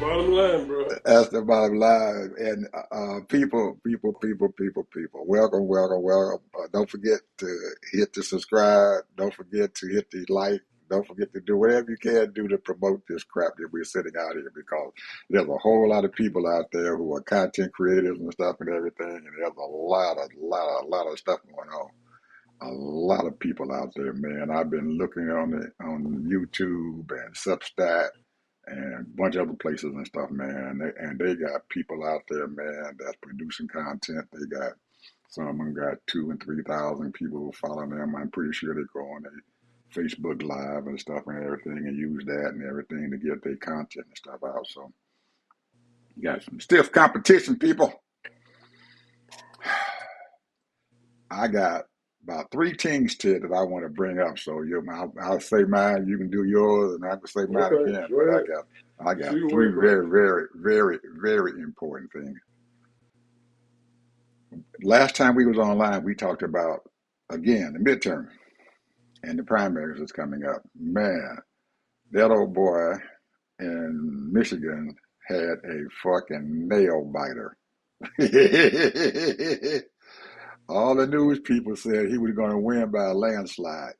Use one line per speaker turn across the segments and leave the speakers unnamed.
bottom line, bro.
That's the bottom line. And people. Welcome, welcome, welcome. Don't forget to hit the subscribe. Don't forget to hit the like. Don't forget to do whatever you can do to promote this crap that we're sitting out here because there's a whole lot of people out there who are content creators and stuff and everything. And there's a lot of stuff going on. A lot of people out there, man. I've been looking on YouTube and Substack and a bunch of other places and stuff, man. And they got people out there, man, that's producing content. They got some of them got 2,000 and 3,000 people following them. I'm pretty sure they go on a Facebook Live and stuff and everything and use that and everything to get their content and stuff out. So you got some stiff competition, people. I got about three things to that I want to bring up. So I'll say mine, you can do yours, and I can say mine
Okay,
again.
go
But
ahead.
I got
Shoot away,
three
bro.
very, very, very, very important things. Last time we was online, we talked about again the midterm and the primaries is coming up. Man, that old boy in Michigan had a fucking nail biter. All the news people said he was going to win by a landslide.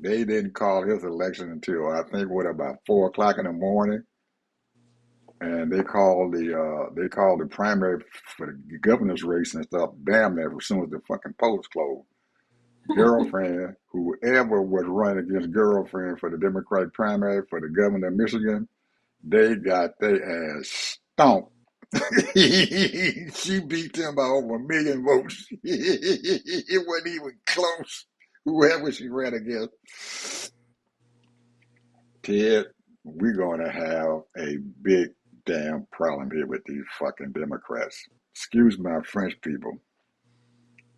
They didn't call his election until I think what about 4 o'clock in the morning, and they called the primary for the governor's race and stuff. Damn near as soon as the fucking polls closed. Girlfriend, whoever was running against girlfriend for the Democratic primary for the governor of Michigan, they got their ass stomped. She beat them by over 1 million votes. It wasn't even close. Whoever she ran against. Ted, we're going to have a big damn problem here with these fucking Democrats. Excuse my French people.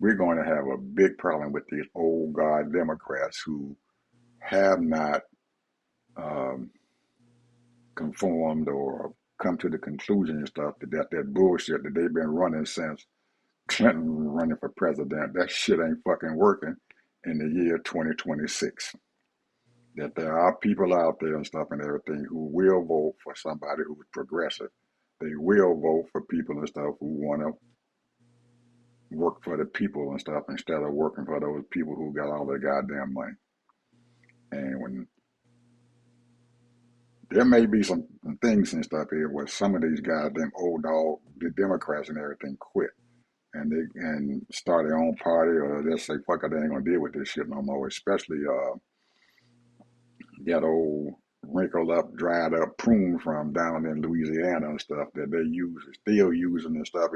We're going to have a big problem with these old guard Democrats who have not um, conformed or come to the conclusion and stuff that bullshit that they've been running since Clinton running for president. That shit ain't fucking working in the year 2026. That there are people out there and stuff and everything who will vote for somebody who's progressive. They will vote for people and stuff who want to work for the people and stuff instead of working for those people who got all their goddamn money. And when there may be some things and stuff here where some of these goddamn old dog, the Democrats and everything quit and start their own party or just say fuck it, they ain't gonna deal with this shit no more. Especially that old wrinkled up, dried up prune from down in Louisiana and stuff that they still using and stuff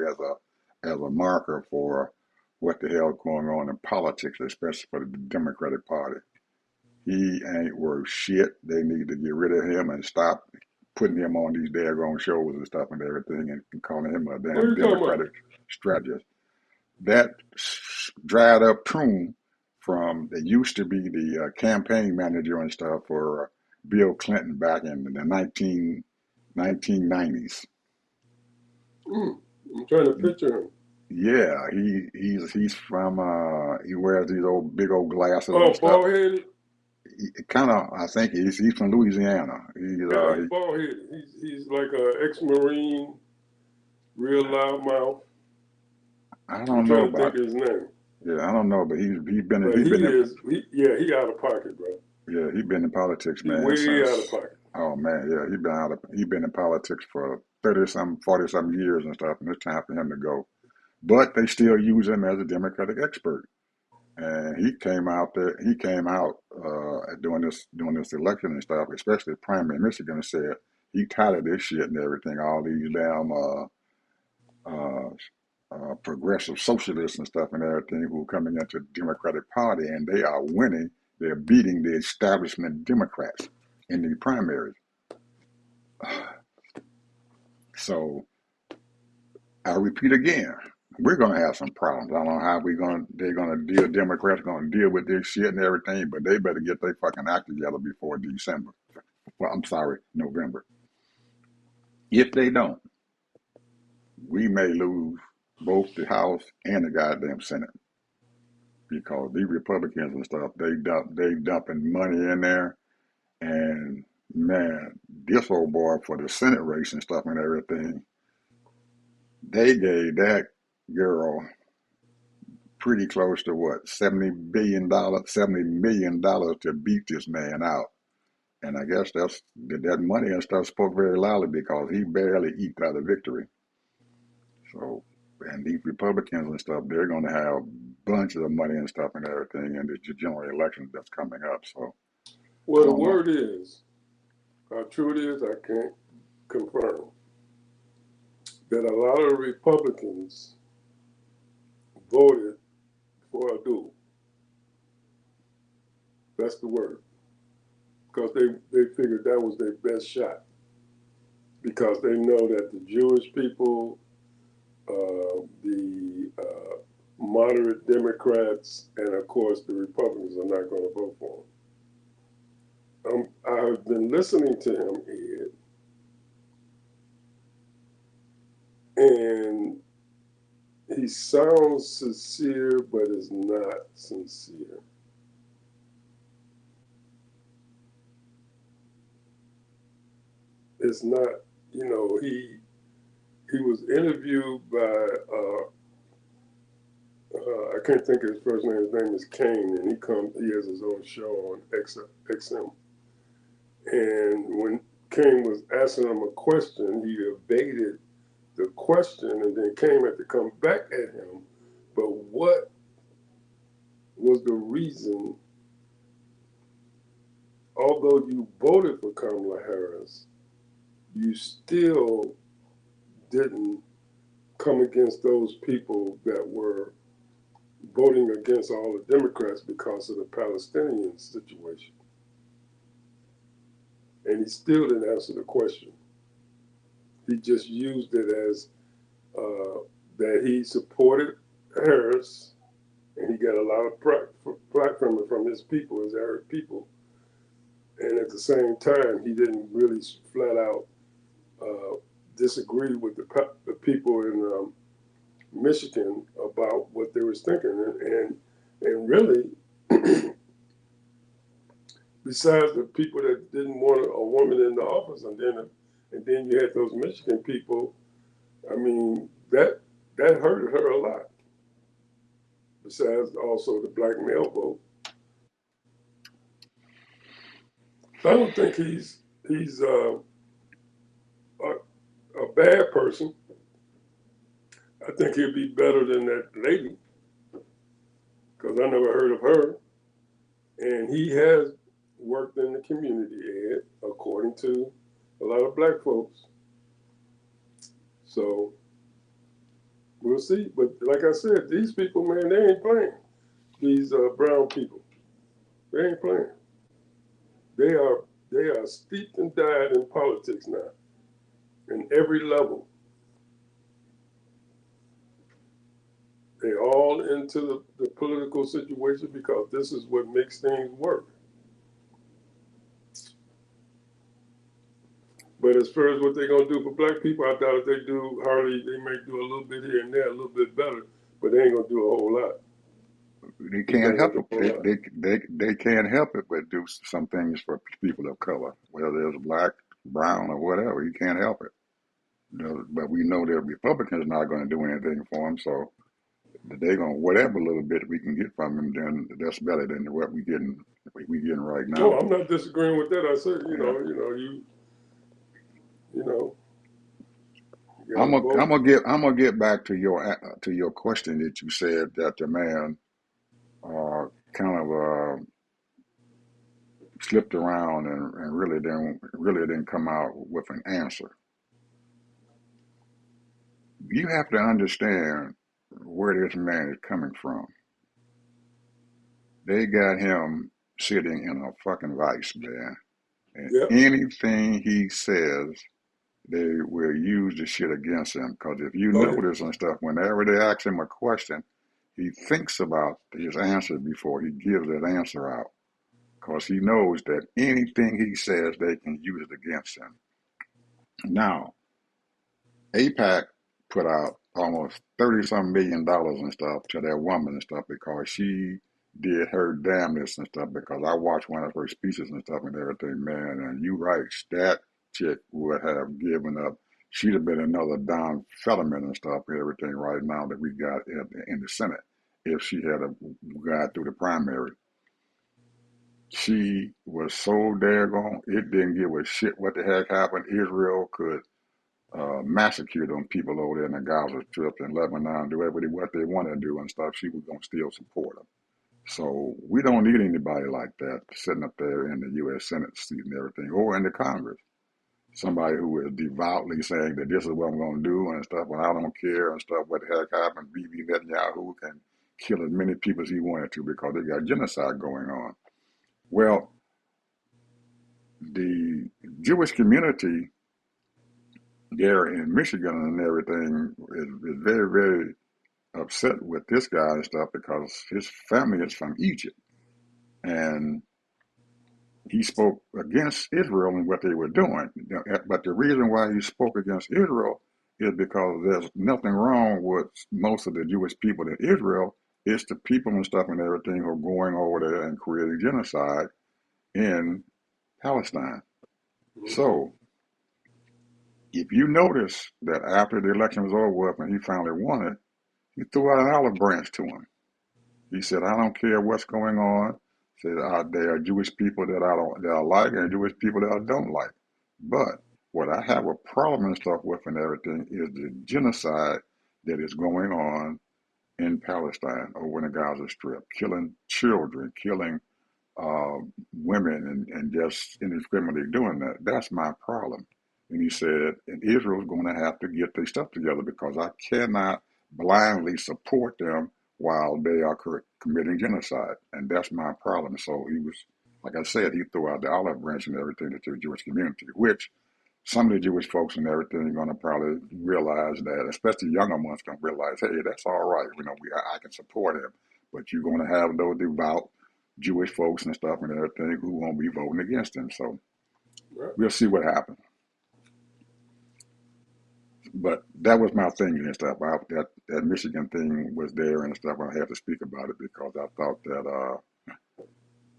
as a marker for what the hell going on in politics, especially for the Democratic Party. He ain't worth shit. They need to get rid of him and stop putting him on these daggone shows and stuff and everything and calling him a
What are
damn
you talking about?
Democratic strategist. That dried up prune from that used to be the campaign manager and stuff for Bill Clinton back in the 1990s.
I'm trying to picture him.
Yeah, he's from he wears these old big old glasses and
Oh,
stuff.
bald headed.
Kind of, I think he's from Louisiana.
Yeah, he's bald headed. He's like a ex-marine, real loud mouth.
I
I'm
don't know
trying to think
about
of his name,
yeah, I don't know, but
but
he been in
he out of pocket, bro.
yeah, he been in politics,
He
man,
way out of
since
pocket.
oh man, yeah, he been in politics for 40 some years and stuff, and it's time for him to go. But they still use him as a Democratic expert. And he came out doing this election and stuff, especially the primary in Michigan, and said he tired of this shit and everything, all these damn uh, progressive socialists and stuff and everything who are coming into the Democratic Party and they are winning. They're beating the establishment Democrats in the primaries. So I repeat again, we're going to have some problems. I don't know how they're going to deal, Democrats going to deal with this shit and everything, but they better get their fucking act together before December. Well, I'm sorry, November. If they don't, we may lose both the House and the goddamn Senate because these Republicans and stuff, they dumping money in there, and Man, this old boy for the Senate race and stuff and everything, they gave that girl pretty close to what, $70 billion, $70 million to beat this man out. And I guess that money and stuff spoke very loudly because he barely eked out a victory. So, and these Republicans and stuff, they're going to have bunches of money and stuff and everything in the general election that's coming up. So, I
Well, the
don't know.
word is, how true it is, I can't confirm, that a lot of Republicans voted for a duel. That's the word. Because they figured that was their best shot. Because they know that the Jewish people, the moderate Democrats, and of course the Republicans are not going to vote for him. I've been listening to him, Ed, and he sounds sincere, but is not sincere. It's not, he was interviewed by I can't think of his first name. His name is Kane, and he has his own show on XM. And when Kane was asking him a question, he evaded the question, and then Kane had to come back at him. But what was the reason? Although you voted for Kamala Harris, you still didn't come against those people that were voting against all the Democrats because of the Palestinian situation. And he still didn't answer the question. He just used it as that he supported Harris, and he got a lot of flack from it from his people, his Arab people. And at the same time, he didn't really flat out disagree with the people in Michigan about what they was thinking, and really, besides the people that didn't want a woman in the office, and then you had those Michigan people. I mean, that hurted her a lot. Besides also the black male vote, I don't think he's a, a bad person. I think he'd be better than that lady because I never heard of her. And he has worked in the community, Ed, according to a lot of black folks. So we'll see. But like I said, these people, man, they ain't playing. These brown people, they ain't playing. They are they are steeped and dyed in politics now, in every level. They all into the political situation because this is what makes things work. But as far as what they're gonna do for black people, I doubt if they do hardly. They may do a little bit here and there, a little bit better, but they ain't gonna do a whole lot.
They
He's
can't
not gonna
help
do
it.
a whole lot.
They can't help it but do some things for people of color, whether it's black, brown, or whatever. You can't help it. But we know that Republicans are not going to do anything for them, so they're going to whatever little bit we can get from them. Then that's better than what we getting right
No,
now.
I'm not disagreeing with that. I said,
Yeah.
you know, you
I'm
gotta
gonna I'm
vote.
gonna get I'm gonna get back to your question that you said that the man kind of slipped around and really didn't come out with an answer. You have to understand where this man is coming from. They got him sitting in a fucking vice, man. And
Yep.
anything he says, they will use the shit against him. Because if you
Oh yeah.
notice and stuff, whenever they ask him a question, he thinks about his answer before he gives that answer out. Because he knows that anything he says, they can use it against him. Now, APAC put out almost 30 some $million and stuff to that woman and stuff because she did her damnness and stuff because I watched one of her speeches and stuff and everything, man. And you right, that chick would have given up. She'd have been another Don Fetterman and stuff and everything right now that we got in the Senate if she had got through the primary. She was so daggone, it didn't give a shit what the heck happened. Israel could massacre them people over there in the Gaza Strip and Lebanon, do everything what they want to do and stuff. She was going to still support them. So we don't need anybody like that sitting up there in the U.S. Senate seat and everything, or in the Congress. Somebody who is devoutly saying that this is what I'm going to do and stuff, and I don't care and stuff. What the heck happened? Bibi Netanyahu can kill as many people as he wanted to because they got genocide going on. Well, the Jewish community there in Michigan and everything is very, very upset with this guy and stuff because his family is from Egypt. And he spoke against Israel and what they were doing. But the reason why he spoke against Israel is because there's nothing wrong with most of the Jewish people in Israel. It's the people and stuff and everything who are going over there and creating genocide in Palestine.
Mm-hmm.
So if you notice that after the election was over with and he finally won it, he threw out an olive branch to him. He said, "I don't care what's going on. Said there are Jewish people that I like and Jewish people that I don't like. But what I have a problem and stuff with and everything is the genocide that is going on in Palestine over in the Gaza Strip, killing children, killing uh, women, and just indiscriminately doing that. That's my problem." And he said, and Israel's going to have to get their stuff together because I cannot blindly support them while they are committing genocide. And that's my problem. So he was, like I said, he threw out the olive branch and everything to the Jewish community, which some of the Jewish folks and everything are going to probably realize that, especially younger ones, going to realize, hey, that's all right. I can support him, but you're going to have those devout Jewish folks and stuff and everything who won't be voting against him. So
Right.
we'll see what happens. But that was my thing and stuff. That Michigan thing was there and stuff. I had to speak about it because I thought that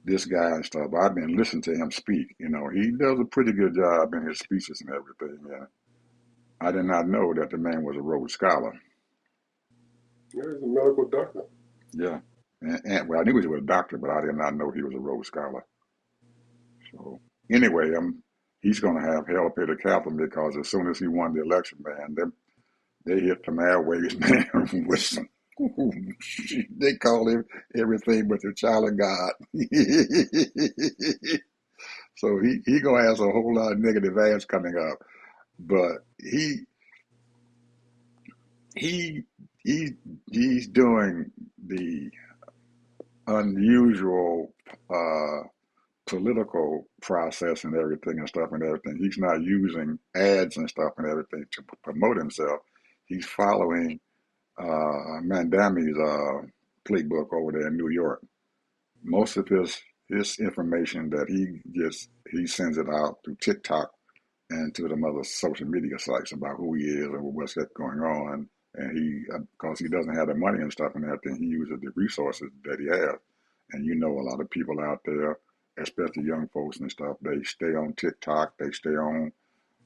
this guy and stuff. I've been listening to him speak. He does a pretty good job in his speeches and everything. Yeah, I did not know that the man was a Rhodes Scholar.
Yeah, he's a medical doctor.
Yeah. And well, I knew he was a doctor, but I did not know he was a Rhodes Scholar. So anyway, he's going to have hell pay to Catherine because as soon as he won the election, man, they hit some airways, man, with some. They call him everything but the child of God. So he gonna have a whole lot of negative ads coming up. But he he he's doing the unusual political process and everything and stuff and everything. He's not using ads and stuff and everything to promote himself. He's following Mandami's playbook over there in New York. Most of his information that he gets, he sends it out through TikTok and to them other social media sites about who he is and what's going on. And because he doesn't have the money and stuff and everything, he uses the resources that he has. And a lot of people out there, especially young folks and stuff, they stay on TikTok, they stay on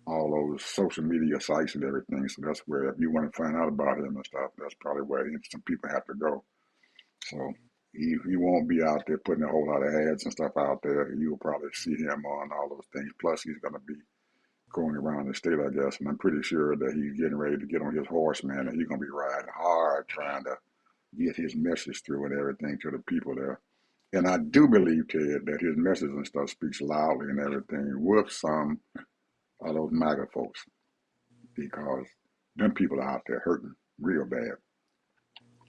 all those social media sites and everything. So that's where, if you want to find out about him and stuff, that's probably where some people have to go. So he won't be out there putting a whole lot of ads and stuff out there. You'll probably see him on all those things. Plus, he's going to be going around the state, I guess, and I'm pretty sure that he's getting ready to get on his horse, man, and he's going to be riding hard trying to get his message through and everything to the people there. And I do believe, Ted, that his message and stuff speaks loudly and everything with some of those MAGA folks because them people are out there hurting real bad.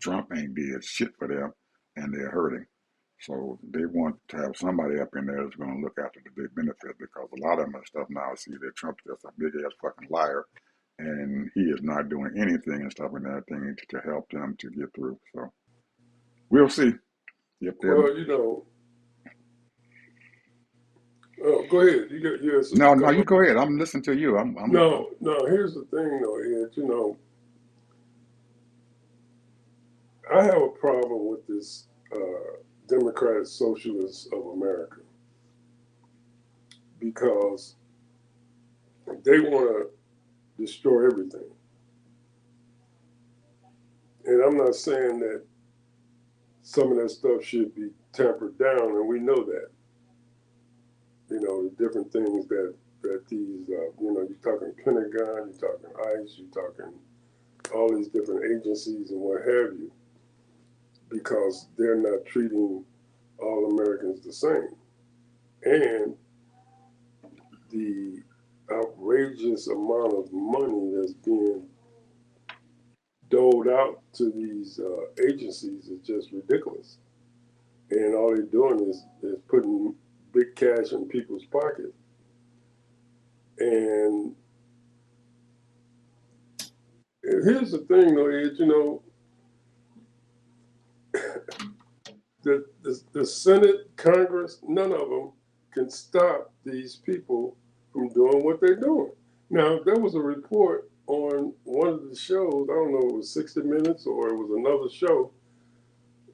Trump ain't did shit for them, and they're hurting. So they want to have somebody up in there that's going to look after the big benefit because a lot of them and stuff now see that Trump's just a big ass fucking liar, and he is not doing anything and stuff and everything to help them to get through. So we'll see if they're.
Well, go ahead. You had something
No,
to
no,
come
you
up.
go ahead. I'm listening to you. I'm listening.
No, no. Here's the thing, though, Ed. I have a problem with this. Democratic Socialists of America because they want to destroy everything. And I'm not saying that some of that stuff should be tampered down, and we know that. You know, the different things that these, you're talking Pentagon, you're talking ICE, you're talking all these different agencies and what have you, because they're not treating all Americans the same. And the outrageous amount of money that's being doled out to these agencies is just ridiculous. And all they're doing is putting big cash in people's pocket. And here's the thing, though, is the Senate, Congress, none of them can stop these people from doing what they're doing. Now, there was a report on one of the shows, I don't know if it was 60 Minutes or it was another show,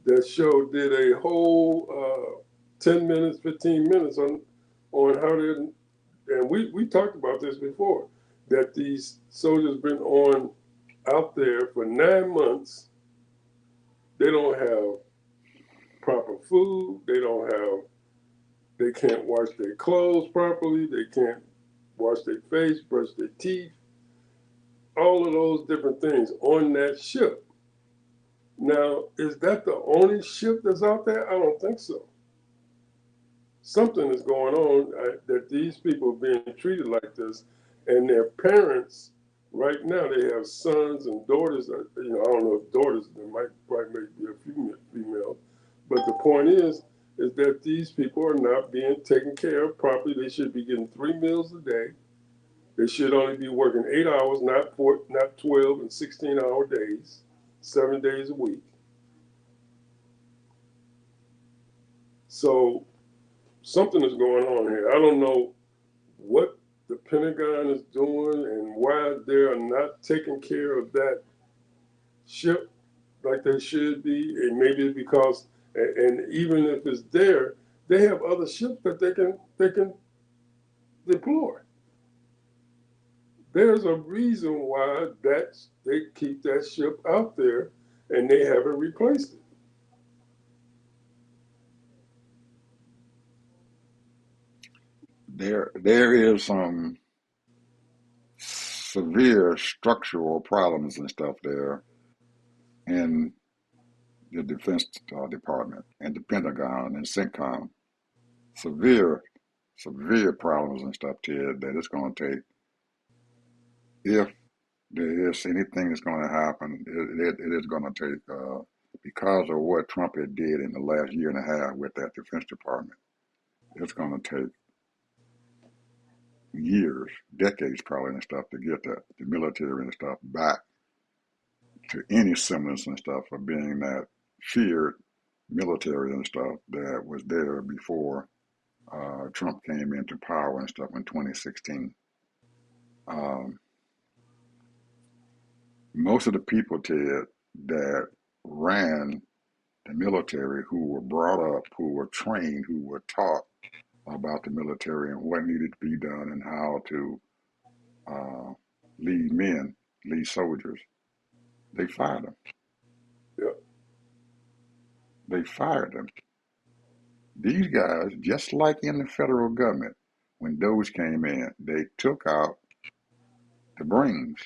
that show did a whole 10 minutes, 15 minutes on how they, and we talked about this before, that these soldiers been on out there for 9 months. They don't have proper food. They can't wash their clothes properly. They can't wash their face, brush their teeth, all of those different things on that ship. Now, is that the only ship that's out there? I don't think so. Something is going on that these people are being treated like this, and their parents, right now, they have sons and daughters. I don't know if daughters, there might probably be a few females, but the point is that these people are not being taken care of properly. They should be getting 3 meals a day. They should only be working 8 hours, not 12 and 16-hour days, 7 days a week. So something is going on here. I don't know what the Pentagon is doing and why they are not taking care of that ship like they should be. And maybe it's because, and even if it's there, they have other ships that they can deploy. There's a reason why they keep that ship out there and they haven't replaced it.
There is some severe structural problems and stuff there in the Defense Department and the Pentagon and CENTCOM. Severe, severe problems and stuff, Ted, that it's going to take, if there is anything that's going to happen, it is going to take, because of what Trump had did in the last year and a half with that Defense Department, it's going to take years, decades probably and stuff to get the military and stuff back to any semblance and stuff of being that feared military and stuff that was there before Trump came into power and stuff in 2016. Um, most of the people, Ted, that ran the military, who were brought up, who were trained, who were taught about the military and what needed to be done and how to uh, lead men, lead soldiers, they fired them.
Yeah,
They fired them. These guys, just like in the federal government, when those came in, they took out the brains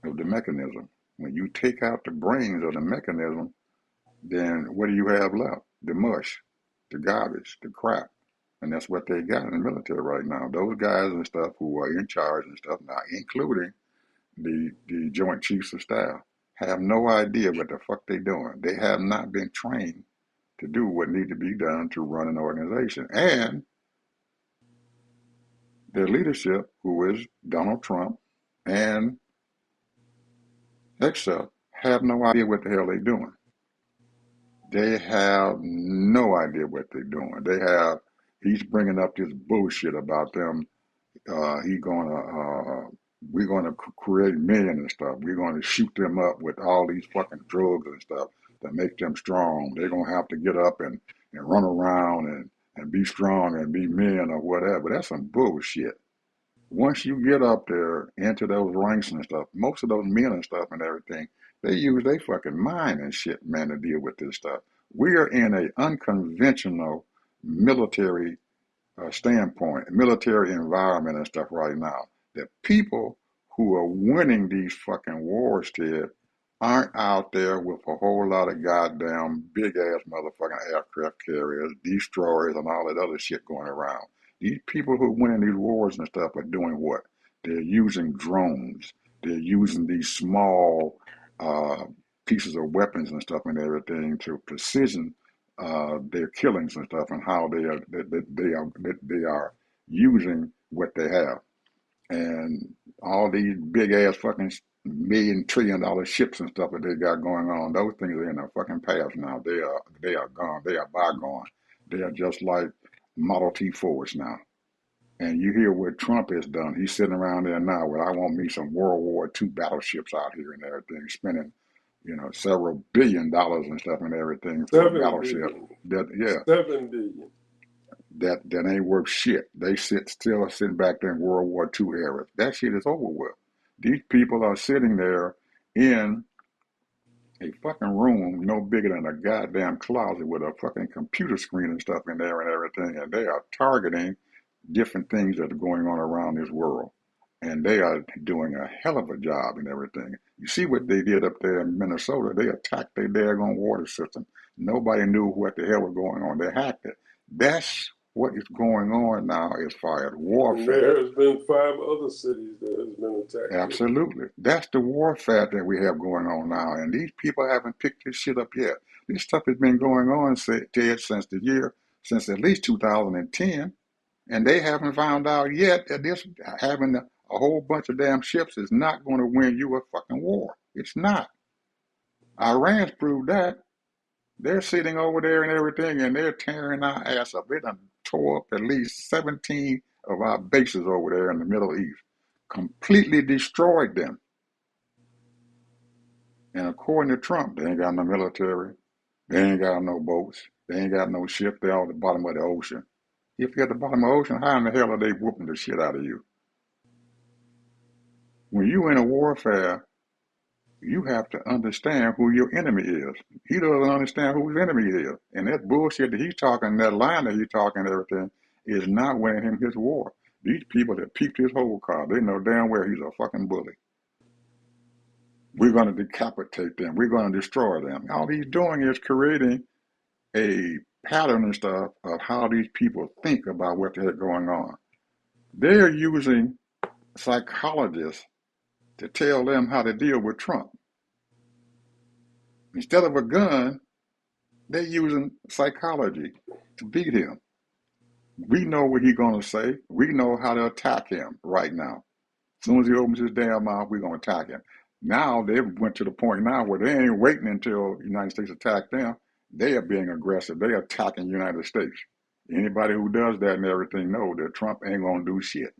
of the mechanism. When you take out the brains of the mechanism, then what do you have left? The mush, the garbage, the crap. And that's what they got in the military right now. Those guys and stuff who are in charge and stuff now, including the Joint Chiefs of Staff, have no idea what the fuck they're doing. They have not been trained to do what needs to be done to run an organization. And their leadership, who is Donald Trump and Excel, have no idea what the hell they're doing. They have no idea what they're doing. He's bringing up this bullshit about them. We're gonna create millions and stuff. We're gonna shoot them up with all these fucking drugs and stuff. to make them strong. They're gonna have to get up and run around and be strong and be men or whatever. That's some bullshit. Once you get up there into those ranks and stuff, most of those men and stuff and everything, they use their fucking mind and shit, man, to deal with this stuff. We are in a unconventional military standpoint, military environment and stuff right now. The people who are winning these fucking wars, Ted, aren't out there with a whole lot of goddamn big ass motherfucking aircraft carriers, destroyers, and all that other shit going around. These people who are winning these wars and stuff are doing what? They're using drones. They're using these small uh, pieces of weapons and stuff and everything to precision their killings and stuff, and how they are using what they have. And all these big ass fucking $1 trillion ships and stuff that they got going on, those things are in the fucking past now. They are gone. They are bygone. They are just like Model T Fords now. And you hear what Trump has done. He's sitting around there now with, I want me some World War II battleships out here and everything, spending, several $billions and stuff and everything for a
Seven
battleship.
billion.
That, yeah,
7 billion.
that ain't worth shit. They still sitting back there in World War II era. That shit is over with. These people are sitting there in a fucking room no bigger than a goddamn closet with a fucking computer screen and stuff in there and everything, and they are targeting different things that are going on around this world. And they are doing a hell of a job and everything. You see what they did up there in Minnesota? They attacked their daggone water system. Nobody knew what the hell was going on. They hacked it. That's what is going on now as far as
And
warfare.
there has been 5 other cities that has been attacked too.
Absolutely. That's the warfare that we have going on now. And these people haven't picked this shit up yet. This stuff has been going on, Ted, since at least 2010. And they haven't found out yet that this having a whole bunch of damn ships is not going to win you a fucking war. It's not. Iran's proved that. They're sitting over there and everything, and they're tearing our ass up. They done tore up at least 17 of our bases over there in the Middle East, completely destroyed them. And according to Trump, they ain't got no military, they ain't got no boats, they ain't got no ship. They're all at the bottom of the ocean. If you're at the bottom of the ocean, how in the hell are they whooping the shit out of you? When you're in a warfare, you have to understand who your enemy is. He doesn't understand who his enemy is. And that bullshit that he's talking, that line that he's talking and everything, is not winning him his war. These people that peeped his whole car, they know damn well he's a fucking bully. We're going to decapitate them. We're going to destroy them. All he's doing is creating a pattern and stuff of how these people think about what they're going on. They're using psychologists to tell them how to deal with Trump. Instead of a gun, they're using psychology to beat him. We know what he's going to say. We know how to attack him right now. As soon as he opens his damn mouth, we're going to attack him. Now they went to the point now where they ain't waiting until the United States attack them. They are being aggressive. They are attacking the United States. Anybody who does that and everything know that Trump ain't going to do shit.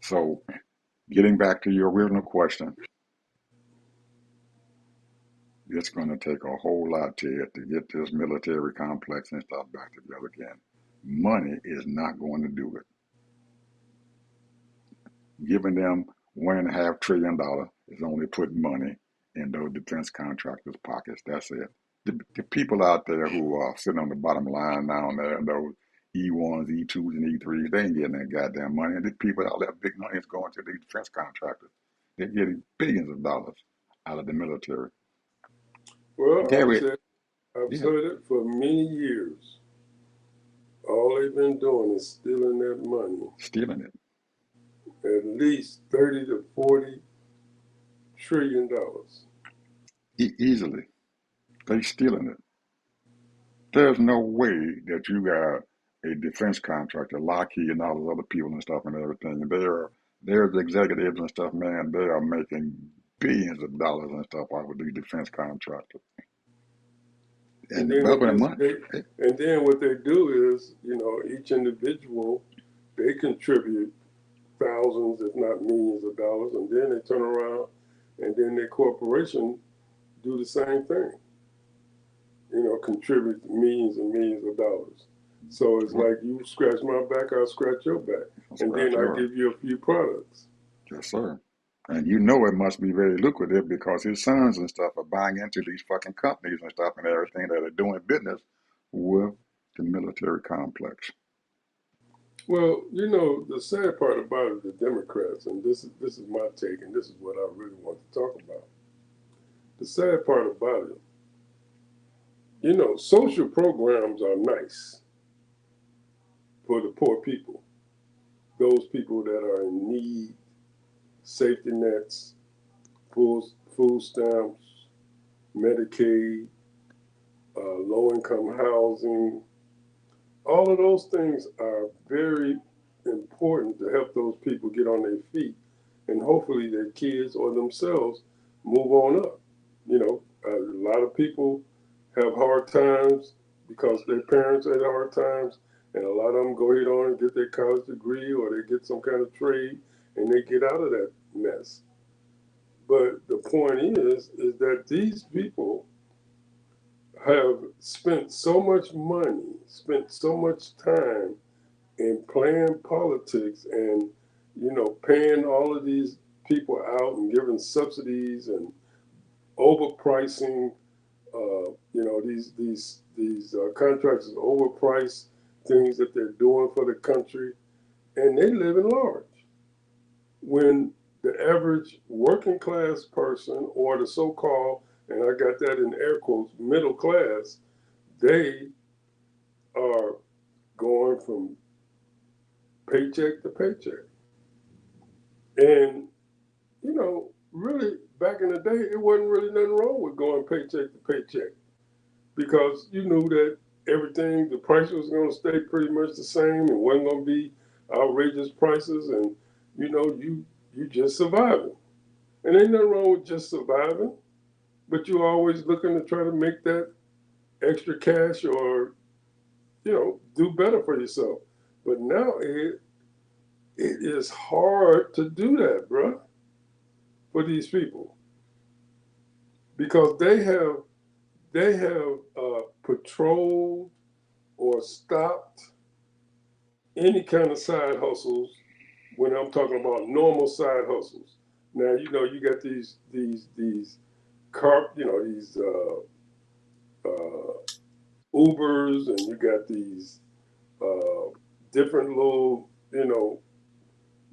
So getting back to your original question, it's going to take a whole lot, Ted, to get this military complex and stuff back together again. Money is not going to do it. Giving them $1.5 trillion is only putting money in those defense contractors' pockets. That's it. The people out there who are sitting on the bottom line down there, those E1s, E2s, and E3s, they ain't getting that goddamn money. And the people, all that big money is going to these defense contractors. They're getting billions of dollars out of the military.
Well,
Gary,
I've
yeah,
said it for many years. All they've been doing is stealing that money.
stealing it
At least 30 to 40 trillion dollars.
easily. They stealing it. There's no way that you got a defense contractor, Lockheed and all those other people and stuff and everything. They're the executives and stuff, man. They are making billions of dollars and stuff out of these defense contractors.
And
And the
then they
bulk of the
just
money,
they and then what they do is, each individual, they contribute thousands, if not millions of dollars, and then they turn around and then their corporation do the same thing. Contribute millions and millions of dollars. So it's
Well,
like you scratch my back, I'll scratch your back,
I'll
and
scratch
then I
yours.
give you a few products.
Yes, sir. And you know it must be very lucrative because his sons and stuff are buying into these fucking companies and stuff and everything that are doing business with the military complex.
Well, the sad part about it, the Democrats, and this is my take, and this is what I really want to talk about. The sad part about it, social programs are nice for the poor people, those people that are in need, safety nets, food stamps, Medicaid, low income housing. All of those things are very important to help those people get on their feet and hopefully their kids or themselves move on up. A lot of people have hard times because their parents had hard times, and a lot of them go ahead on and get their college degree or they get some kind of trade and they get out of that mess. But the point is that these people have spent so much money, spent so much time in playing politics and paying all of these people out and giving subsidies and overpricing. These contractors overprice things that they're doing for the country, and they live in large. When the average working class person, or the so-called, and I got that in air quotes, middle class, they are going from paycheck to paycheck. And, really, back in the day, it wasn't really nothing wrong with going paycheck to paycheck because you knew that everything, the price was going to stay pretty much the same. It wasn't going to be outrageous prices, and you just surviving. And ain't nothing wrong with just surviving, but you're always looking to try to make that extra cash or do better for yourself. But now it is hard to do that, bruh, for these people because they have patrolled or stopped any kind of side hustles when I'm talking about normal side hustles. Now you got these car these Ubers, and you got these uh, different little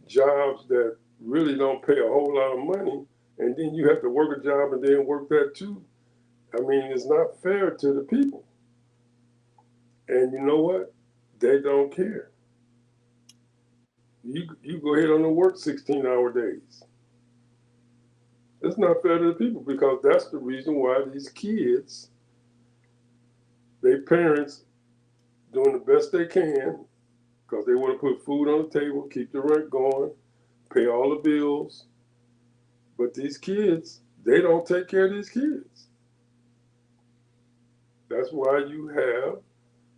jobs that really don't pay a whole lot of money, and then you have to work a job and then work that too. I mean, it's not fair to the people. And you know what? They don't care. You go ahead on and work 16-hour days. It's not fair to the people because that's the reason why these kids, their parents, doing the best they can because they want to put food on the table, keep the rent going, pay all the bills. But these kids, they don't take care of these kids. That's why you have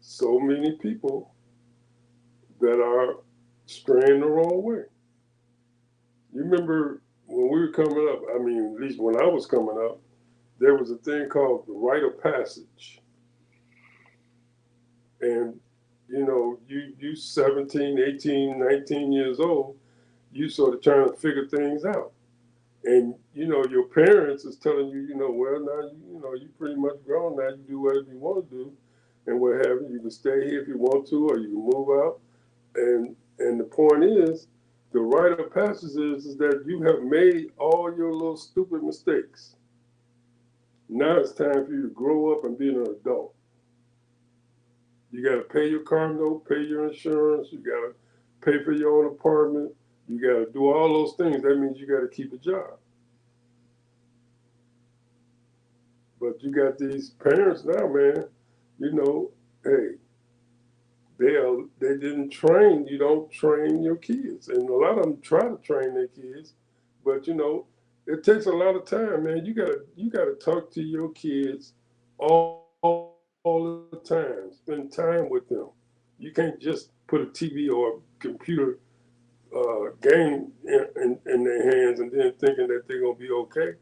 so many people that are straying the wrong way. You remember when we were coming up, I mean, at least when I was coming up, there was a thing called the rite of passage. And, you 17, 18, 19 years old, you sort of trying to figure things out. And, your parents is telling you, well, now, you pretty much grown now. You do whatever you want to do and what have you. You can stay here if you want to, or you can move out. And the point is, the rite of passage is that you have made all your little stupid mistakes. Now it's time for you to grow up and be an adult. You got to pay your car note, pay your insurance. You got to pay for your own apartment. You got to do all those things. That means you got to keep a job. But you got these parents now, man. Hey, they didn't train. You don't train your kids, and a lot of them try to train their kids, but it takes a lot of time, man. You gotta talk to your kids all the time. Spend time with them. You can't just put a TV or a computer game in their hands and then thinking that they're gonna be okay.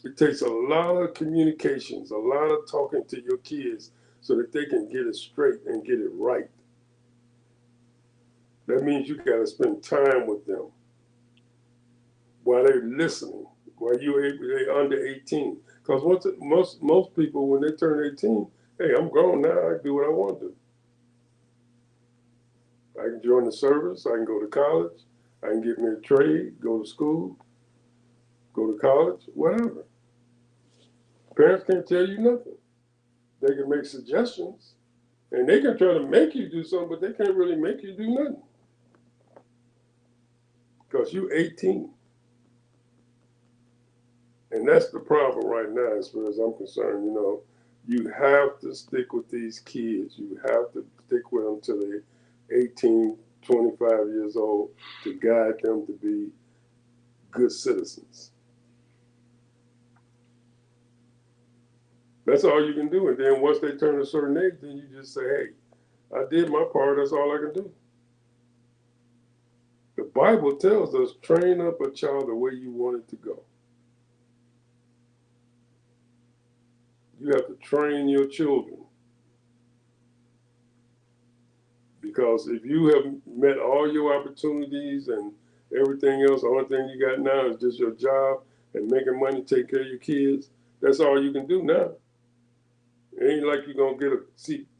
It takes a lot of communications, a lot of talking to your kids so that they can get it straight and get it right. That means you got to spend time with them while they're listening, while they're under 18. Because most people, when they turn 18, hey, I'm grown now. I can do what I want to do. I can join the service. I can go to college. I can get me a trade, go to school, go to college, whatever. Parents can't tell you nothing. They can make suggestions, and they can try to make you do something, but they can't really make you do nothing because you're 18. And that's the problem right now, as far as I'm concerned. You have to stick with these kids. You have to stick with them till they're 18, 25 years old to guide them to be good citizens. That's all you can do. And then once they turn a certain age, then you just say, hey, I did my part. That's all I can do. The Bible tells us, train up a child the way you want it to go. You have to train your children. Because if you have met all your opportunities and everything else, the only thing you got now is just your job and making money, take care of your kids, that's all you can do now. It ain't like you're going to get a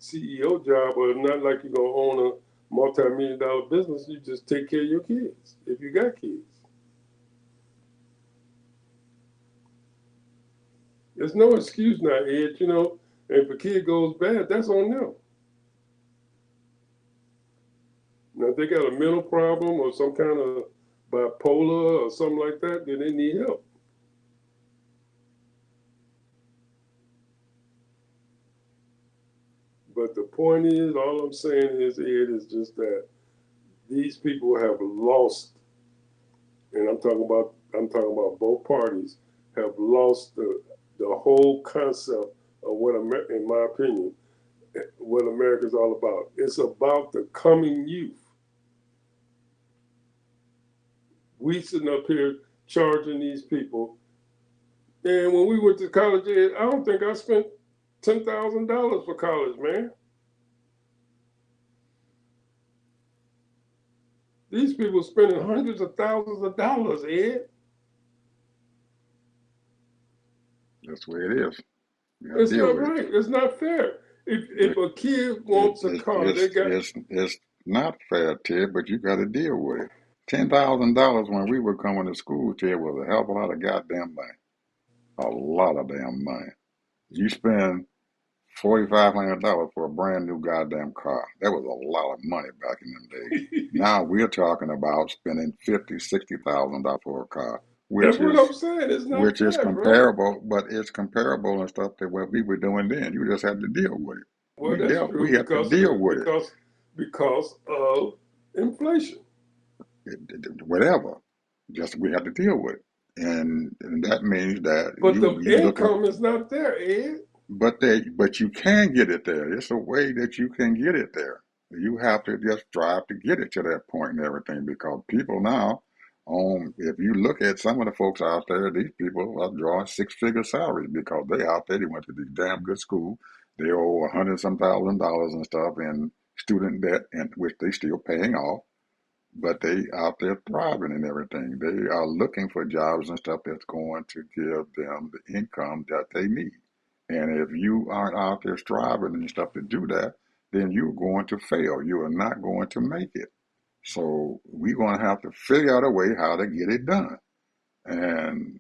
CEO job, or not like you're going to own a multi-million-dollar business. You just take care of your kids if you got kids. There's no excuse now, Ed. If a kid goes bad, that's on them. Now, if they got a mental problem or some kind of bipolar or something like that, then they need help. But the point is, all I'm saying is, Ed, is just that these people have lost, and I'm talking about both parties have lost the whole concept of what, in my opinion, what America's all about. It's about the coming youth. We sitting up here charging these people, and when we went to college, Ed, I don't think I spent $10,000 for college, man. These people spending hundreds of thousands of dollars, Ed.
That's the way it is. You got to
It's
deal
not
with it.
right. It's not fair. If
But
a kid wants a car, they got.
it's not fair, Ted, but you got to deal with it. $10,000 when we were coming to school, Ted, was a hell of a lot of goddamn money. A lot of damn money. You spend $4,500 for a brand new goddamn car. That was a lot of money back in them days. Now we're talking about spending $50,000, $60,000 for a car,
That's what I'm saying. It's not
which is
fair, bro.
comparable, but it's comparable and stuff to what we were doing then. You just had to deal with it.
Well, that's
We
true
had to
because of
deal
the
with it.
because of inflation.
Whatever. Just we have to deal with it, and that means that
But the
you looking.
income is not there, Ed.
But you can get it there. It's a way that you can get it there. You have to just strive to get it to that point and everything because people now, if you look at some of the folks out there, these people are drawing six-figure salaries because they out there, they went to this damn good school. They owe $100 some thousand and stuff in student debt, and which they still paying off, but they out there thriving and everything. They are looking for jobs and stuff that's going to give them the income that they need. And if you aren't out there striving and stuff to do that, then you're going to fail. You are not going to make it. So we're going to have to figure out a way how to get it done. And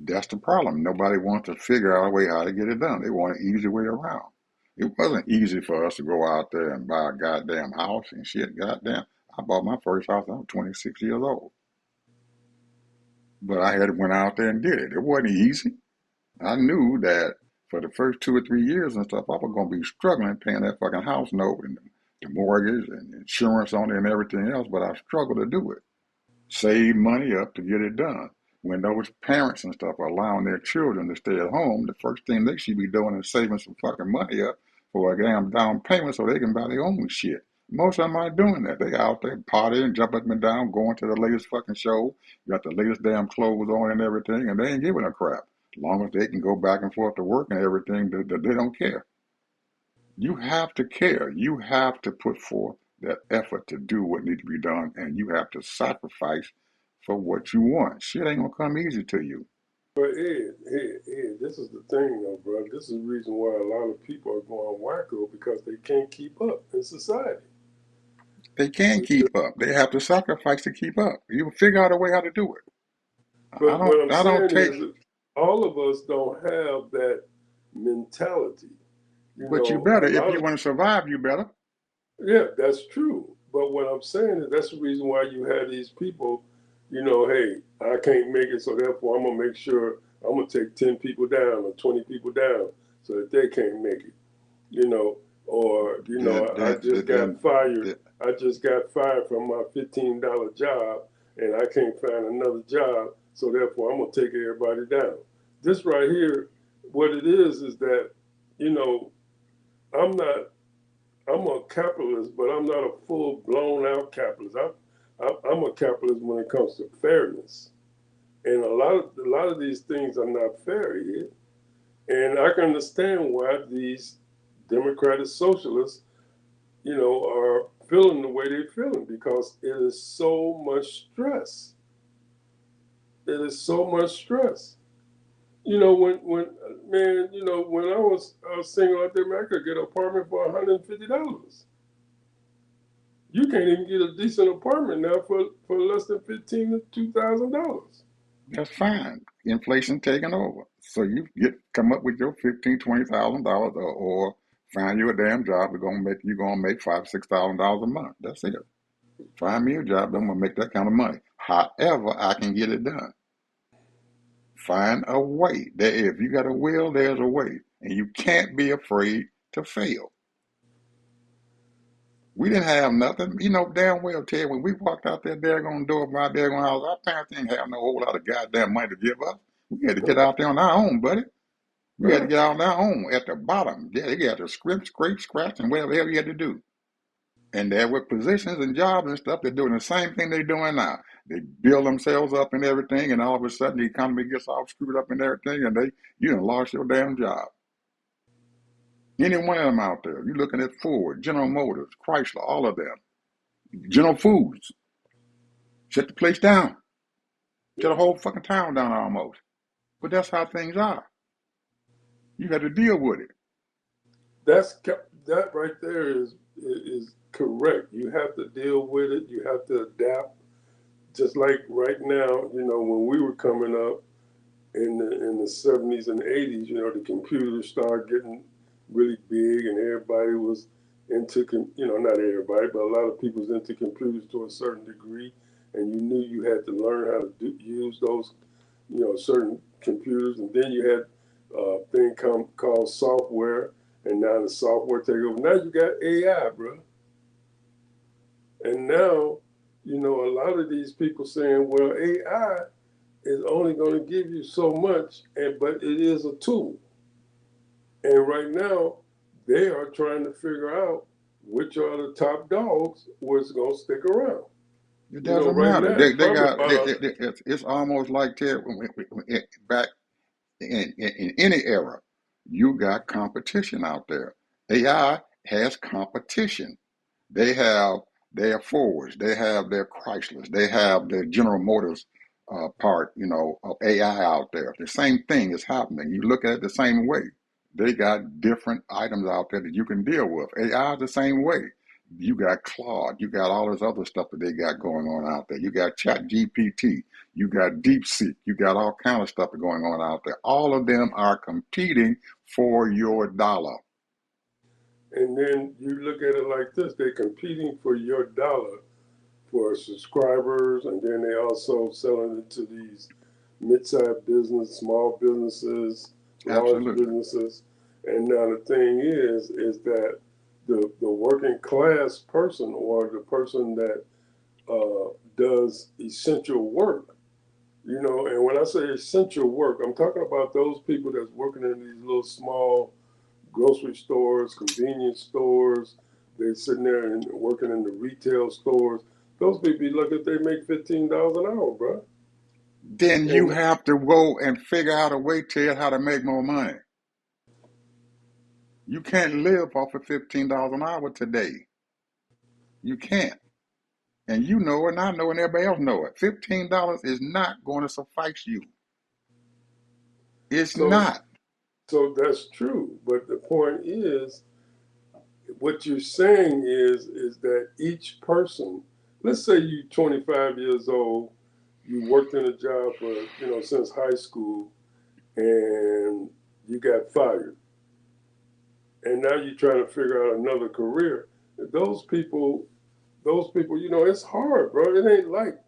that's the problem. Nobody wants to figure out a way how to get it done. They want an easy way around. It wasn't easy for us to go out there and buy a goddamn house and shit. Goddamn. I bought my first house when I was 26 years old. But I had went out there and did it. It wasn't easy. I knew that for the first 2 or 3 years and stuff, I was going to be struggling paying that fucking house note and the mortgage and insurance on it and everything else, but I struggled to do it. Save money up to get it done. When those parents and stuff are allowing their children to stay at home, the first thing they should be doing is saving some fucking money up for a damn down payment so they can buy their own shit. Most of them aren't doing that. They out there partying, jumping up and down, going to the latest fucking show, got the latest damn clothes on and everything, and they ain't giving a crap. As long as they can go back and forth to work and everything, they don't care. You have to care. You have to put forth that effort to do what needs to be done, and you have to sacrifice for what you want. Shit ain't gonna come easy to you.
But Ed, this is the thing, though, bro. This is the reason why a lot of people are going wacko because they can't keep up in society.
They can't keep up. They have to sacrifice to keep up. You figure out a way how to do it. I
But
don't.
what I'm
I don't
saying
take.
is, that all of us don't have that mentality. You
But you
know,
better
a
if
lot
you
of
want to survive. You better.
yeah, that's true. But what I'm saying is that's the reason why you have these people. You know, hey, I can't make it, so therefore I'm gonna make sure I'm gonna take 10 people down or 20 people down so that they can't make it. You know, or you
Then,
know, I
then,
just got
then,
fired.
then
I just got fired from my $15 job, and I can't find another job. So therefore, I'm gonna take everybody down. This right here, what it is that you know, I'm not. I'm a capitalist, but I'm not a full blown out capitalist. I'm a capitalist when it comes to fairness, and a lot of these things are not fair here. And I can understand why these democratic socialists are feeling the way they're feeling because it is so much stress. It is so much stress. When man, when I was single out there, man, I could get an apartment for $150. You can't even get a decent apartment now for less than $15 to $2,000.
that's fine. Inflation taking over. So you get come up with your 15, $20,000, or find you a damn job. You're gonna make $5,000, $6,000 a month. That's it. Find me a job. I'm gonna make that kind of money. However, I can get it done. Find a way. There, if you got a will, there's a way, and you can't be afraid to fail. We didn't have nothing. You know damn well, Ted, when we walked out that daggone door of our daggone house, our parents didn't have no whole lot of goddamn money to give us. We had to get out there on our own, buddy. We had to
Huh?
get out on our own at the bottom. Yeah, you had to scrape, scratch, and whatever you had to do. And there were positions and jobs and stuff. They're doing the same thing they're doing now. They build themselves up and everything, and all of a sudden the economy gets all screwed up and everything, and you done lost your damn job. Any one of them out there. You're looking at Ford, General Motors, Chrysler, all of them. General Foods. Shut the place down. Shut the
Yeah.
whole fucking town down almost. But that's how things are. You got to deal with it.
That right there is correct. You have to deal with it. You have to adapt. Just like right now, when we were coming up in the 70s and 80s, the computers started getting really big, and everybody was into not everybody, but a lot of people was into computers to a certain degree, and you knew you had to learn how to use those certain computers, and then you had a thing called software, and now the software take over. Now you got AI, bro, and now a lot of these people saying, well, AI is only going to give you so much, but it is a tool. And right now, they are trying to figure out which are the top dogs what's going to stick around.
It doesn't
Right
matter.
now, it's
They
probably
got
about
it's almost like back in any era, you got competition out there. AI has competition. They have their Fords, they have their Chryslers, they have their General Motors part, of AI out there. The same thing is happening. You look at it the same way. They got different items out there that you can deal with. AI is the same way. You got Claude, you got all this other stuff that they got going on out there. You got Chat GPT, you got DeepSeek, you got all kind of stuff going on out there. All of them are competing for your dollar.
and then you look at it like this: they're competing for your dollar for subscribers, and then they also selling it to these mid-sized business, small businesses, large
Absolutely.
businesses. And now the thing is that the working class person or the person that does essential work, and when I say essential work, I'm talking about those people that's working in these little small grocery stores, convenience stores, They're sitting there and working in the retail stores. Those people be lucky if they make $15 an hour, bro.
Then you
And
have to go and figure out a way, Ted, how to make more money. You can't live off of $15 an hour today. You can't. And you know it, and I know it, and everybody else know it. $15 is not going to suffice you. It's
so,
not.
so that's true. But the point is, what you're saying is that each person, let's say you 25 years old, you worked in a job for since high school, and you got fired, and now you're trying to figure out another career. Those people, it's hard, bro. It ain't like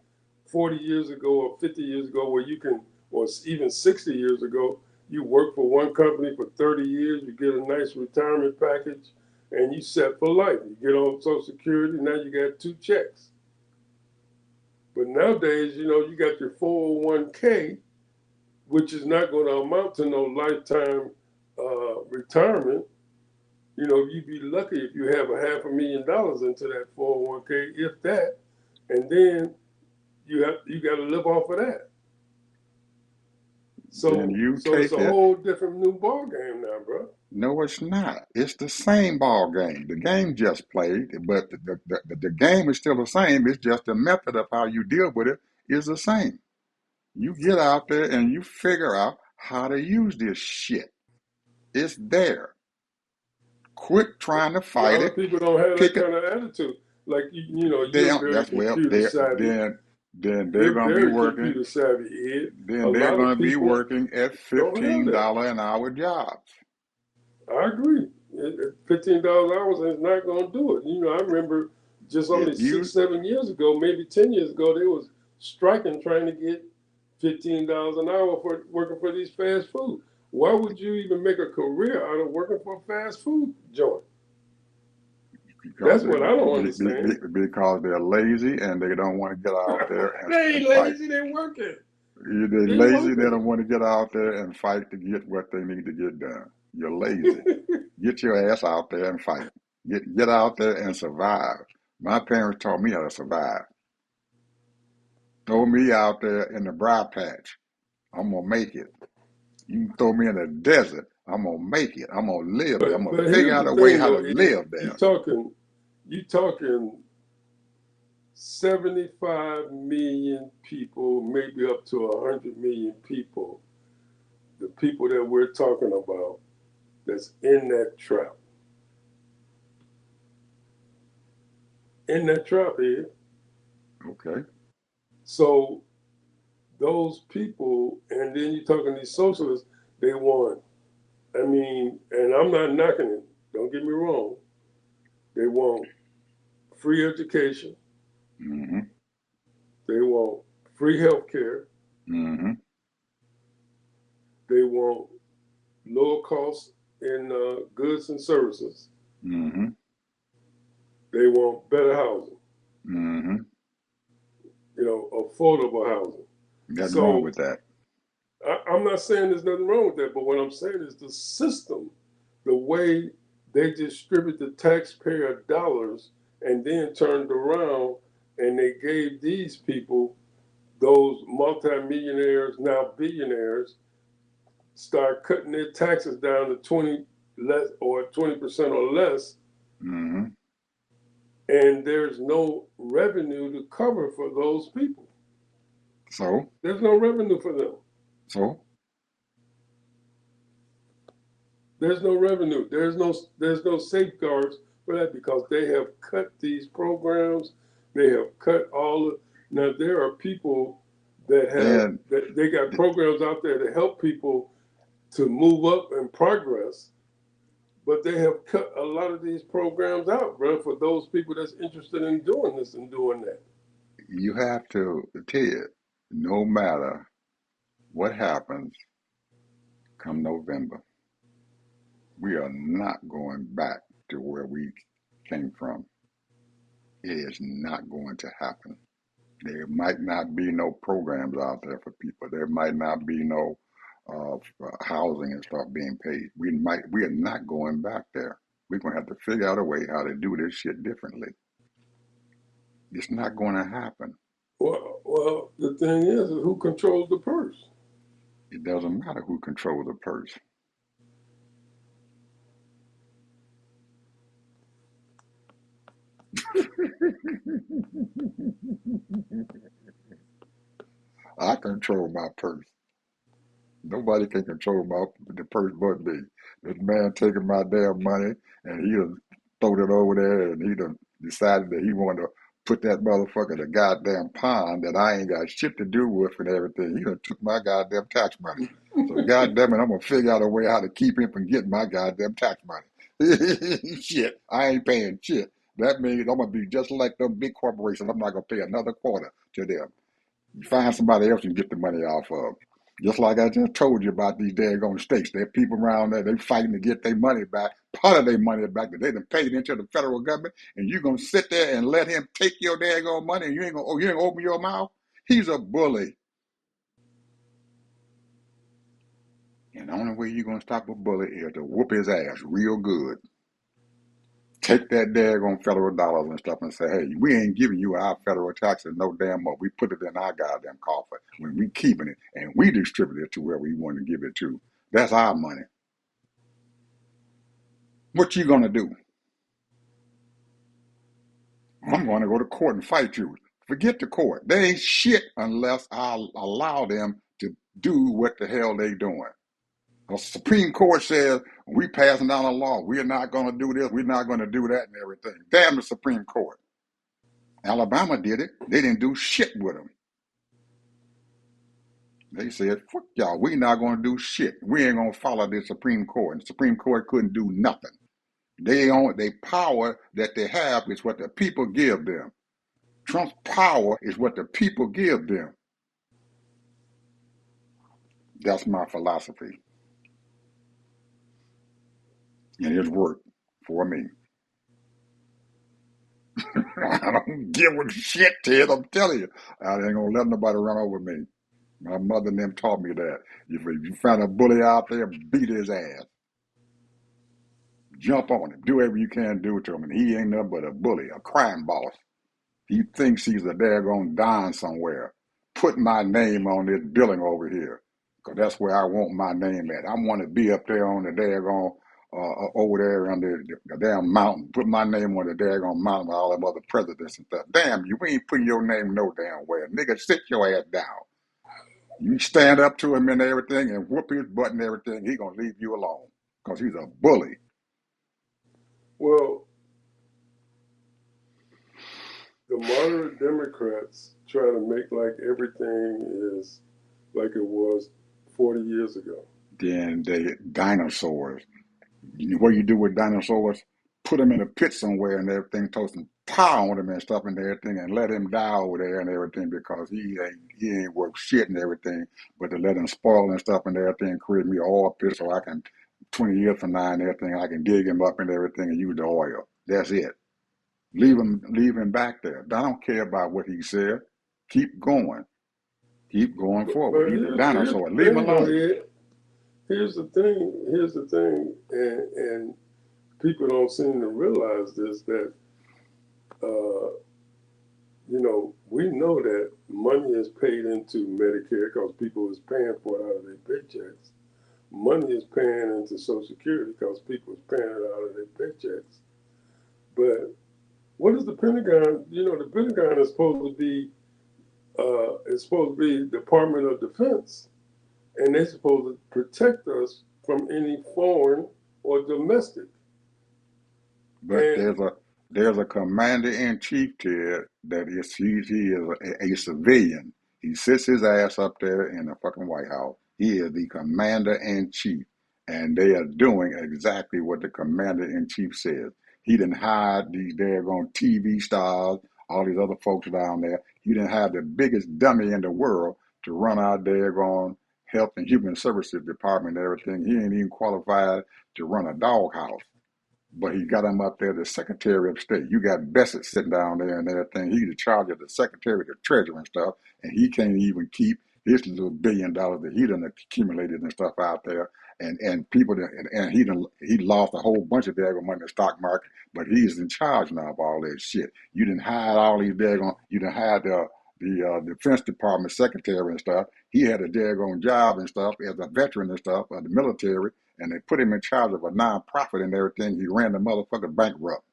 40 years ago or 50 years ago where you can, or even 60 years ago, you work for one company for 30 years, you get a nice retirement package, and you set for life. You get on Social Security, now you got two checks. But nowadays, you got your 401k, which is not going to amount to no lifetime retirement. You'd be lucky if you have a $500,000 into that 401k, if that, and then you got to live off of that.
Then
So
you
so it's a
take it.
whole different new ball game now, bro.
No, it's not. It's the same ball game. The game just played, but the game is still the same. It's just the method of how you deal with it is the same. You get out there and you figure out how to use this shit. It's there. Quit trying to
A
fight
lot of
it.
people don't have that
Pick it.
kind of attitude. Like
They
you're
don't.
very
That's well.
computer
They
savvy.
then they're
You're
gonna be
very
working.
computer savvy, Ed. A
Then they're
lot
gonna
of
be
people
working at
don't have
fifteen
that.
dollar an hour jobs.
I agree. $15 hours is not going to do it. I remember just only
If
six,
you
7 years ago, maybe 10 years ago, they was striking trying to get $15 an hour for working for these fast food. Why would you even make a career out of working for a fast food joint?
because
That's what I don't understand.
because they're lazy and they don't want to get out there
They
and
ain't
fight.
lazy. They working.
They're
They
lazy. They
working.
don't want to get out there and fight to get what they need to get done. You're lazy. Get your ass out there and fight. Get out there and survive. My parents taught me how to survive. Throw me out there in the briar patch. I'm gonna make it. You can throw me in the desert. I'm gonna make it. I'm gonna live there. I'm
but
gonna
but
figure
here's
out
the
a way
thing
how to
though, Ed.
live
You
there.
talking you talking 75 million people, maybe up to 100 million people, the people that we're talking about that's in that trap here.
Okay.
So those people, and then you're talking these socialists, they want, I mean, and I'm not knocking it, don't get me wrong, they want free education,
Mm-hmm.
they want free health care,
Mm-hmm.
they want lower costs in goods and services,
Mm-hmm.
they want better housing,
Mm-hmm.
affordable housing.
Nothing wrong
So
with that.
I'm not saying there's nothing wrong with that, but what I'm saying is the system, the way they distribute the taxpayer dollars and then turned around and they gave these people, those multimillionaires, now billionaires, start cutting their taxes down to 20 less or 20% or less,
Mm-hmm.
and there's no revenue to cover for those people.
So
There's no revenue for them.
so
There's no revenue. There's no safeguards for that because they have cut these programs. They have cut all of. Now there are people
then
that they got programs out there to help people to move up and progress, but they have cut a lot of these programs out, bro, for those people that's interested in doing this and doing that.
you have to, Ted, no matter what happens come November, we are not going back to where we came from. It is not going to happen. There might not be no programs out there for people. There might not be no housing and stuff being paid. We are not going back there. We're going to have to figure out a way how to do this shit differently. It's not going to happen.
Well, the thing is who controls the purse?
It doesn't matter who controls the purse. I control my purse. Nobody can control the purse but me. This man taking my damn money and he done throwed it over there and he done decided that he wanted to put that motherfucker in a goddamn pond that I ain't got shit to do with and everything. He done took my goddamn tax money. So goddamn it, I'm gonna figure out a way how to keep him from getting my goddamn tax money. Shit, I ain't paying shit. That means I'm gonna be just like them big corporations. I'm not gonna pay another quarter to them. You find somebody else you can get the money off of. Just like I just told you about these daggone states. There are people around there, they fighting to get their money back, part of their money back that they done paid into the federal government, and you gonna sit there and let him take your daggone money and you ain't gonna open your mouth? He's a bully. And the only way you're gonna stop a bully is to whoop his ass real good. Take that daggone federal dollars and stuff and say, hey, we ain't giving you our federal taxes no damn more. We put it in our goddamn coffers when we keeping it and we distribute it to where we want to give it to. That's our money. What you gonna do? I'm gonna go to court and fight you. Forget the court. They ain't shit unless I allow them to do what the hell they doing. The Supreme Court says we passing down a law. We're not gonna do this. We're not gonna do that and everything. Damn the Supreme Court. Alabama did it. They didn't do shit with them. They said, fuck y'all, we not going to do shit. We ain't going to follow the Supreme Court. And the Supreme Court couldn't do nothing. They power that they have is what the people give them. Trump's power is what the people give them. That's my philosophy. And it's worked for me. I don't give a shit, Ted. I'm telling you. I ain't going to let nobody run over me. My mother and them taught me that. If you find a bully out there, beat his ass. Jump on him. Do whatever you can do to him. And he ain't nothing but a bully, a crime boss. He thinks he's a daggone Don somewhere. Put my name on this building over here. Because that's where I want my name at. I want to be up there on the daggone, over there on the damn mountain. Put my name on the daggone mountain with all them other presidents and stuff. Damn, you ain't putting your name no damn where. Nigga, sit your ass down. You stand up to him and everything and whoop his butt and everything, he going to leave you alone. Because he's a bully.
Well, the moderate Democrats try to make like everything is like it was 40 years ago.
Then the dinosaurs. What you do with dinosaurs? Put them in a pit somewhere and everything, throw some power on them and stuff and everything, and let him die over there and everything because he ain't worth shit and everything. But to let him spoil and stuff and everything, create me an oil pit so I can 20 years from now and everything, I can dig him up and everything and use the oil. That's it. Leave him back there. I don't care about what he said. Keep going. Keep going forward.
But
He's a
here's
dinosaur.
the
Leave him
thing, though.
alone.
Here's the thing. Here's the thing, and people don't seem to realize this that uh, we know that money is paid into Medicare because people is paying for it out of their paychecks. Money is paying into Social Security because people is paying it out of their paychecks. But what is the Pentagon? The Pentagon is supposed to be Department of Defense, and they're supposed to protect us from any foreign or domestic.
But
And
there's a commander in chief there that he is a civilian. He sits his ass up there in the fucking White House. He is the commander in chief, and they are doing exactly what the commander in chief says. He didn't hire these daggone TV stars, all these other folks down there. He didn't have the biggest dummy in the world to run our daggone Health and Human Services Department and everything. He ain't even qualified to run a doghouse. But he got him up there, the Secretary of State. You got Bessett sitting down there and everything. He's in charge of the Secretary of the Treasury and stuff, and he can't even keep his little $1 billion that he done accumulated and stuff out there. and people and he lost a whole bunch of daggone money in the stock market, but he's in charge now of all that shit. You didn't hire all these daggone, you didn't hire the Defense Department secretary and stuff. He had a daggone job and stuff as a veteran and stuff of the military, and they put him in charge of a nonprofit and everything. He ran the motherfucker bankrupt.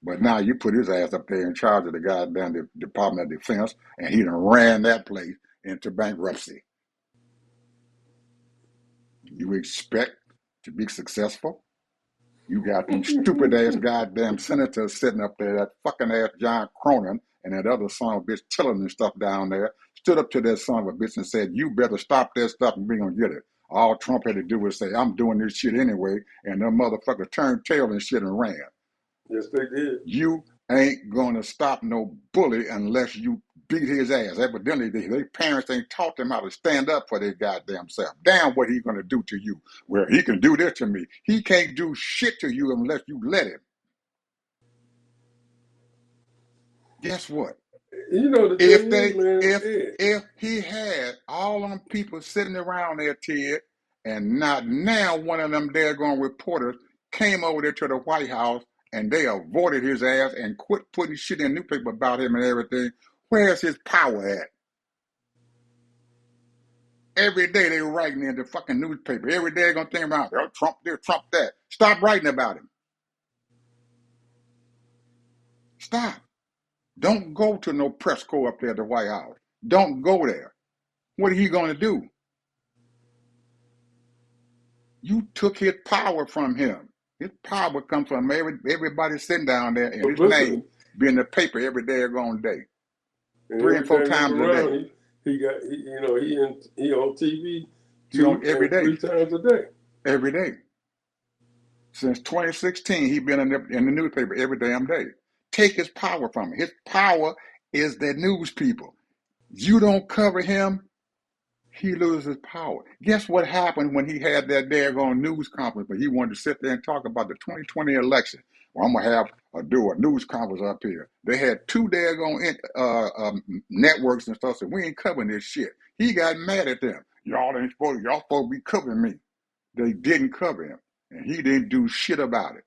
But now you put his ass up there in charge of the goddamn Department of Defense, and he done ran that place into bankruptcy. You expect to be successful? You got them stupid ass goddamn senators sitting up there, that fucking ass John Cronin and that other son of a bitch Tillerson and stuff down there, stood up to that son of a bitch and said, you better stop that stuff and we gonna get it. All Trump had to do was say, I'm doing this shit anyway, and them motherfuckers turned tail and shit and ran.
Yes, they did.
You ain't gonna stop no bully unless you beat his ass. Evidently, their parents ain't taught them how to stand up for their goddamn self. Damn, what he gonna do to you? Well, he can do this to me. He can't do shit to you unless you let him. Guess what?
You know, the
If
thing is,
they
man, Ed,
if he had all them people sitting around there, Ted, and not now one of them daggone reporters came over there to the White House and they avoided his ass and quit putting shit in the newspaper about him and everything, where's his power at? Every day they were writing in the fucking newspaper. Every day they're gonna think about, oh, Trump this, Trump that. Stop writing about him. Stop. Don't go to no press corps up there at the White House. Don't go there. What are you gonna do? You took his power from him. His power comes from everybody sitting down there and his
publicity,
name be in the paper every day going day,
and
three
every
and four
time he
times a day.
around, he got, you know, he on TV
He on
two
every
and
day,
three times a day.
every day. Since 2016, he been in the newspaper every damn day. Take his power from him. His power is the news people. You don't cover him, he loses power. Guess what happened when he had that daggone news conference, but he wanted to sit there and talk about the 2020 election? Well, I'm gonna do a news conference up here. They had two daggone networks and stuff, so we ain't covering this shit. He got mad at them. Y'all supposed to be covering me. They didn't cover him, and he didn't do shit about it.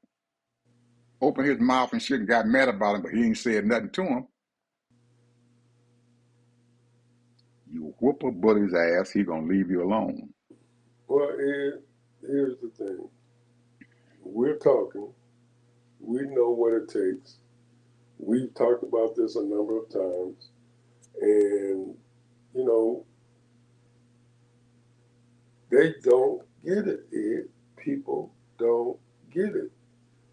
Opened his mouth and shit and got mad about him, but he ain't said nothing to him. You whoop a bully's ass, he gonna leave you alone.
Well, Ed, here's the thing. We're talking. We know what it takes. We've talked about this a number of times, and you know they don't get it. Ed. People don't get it,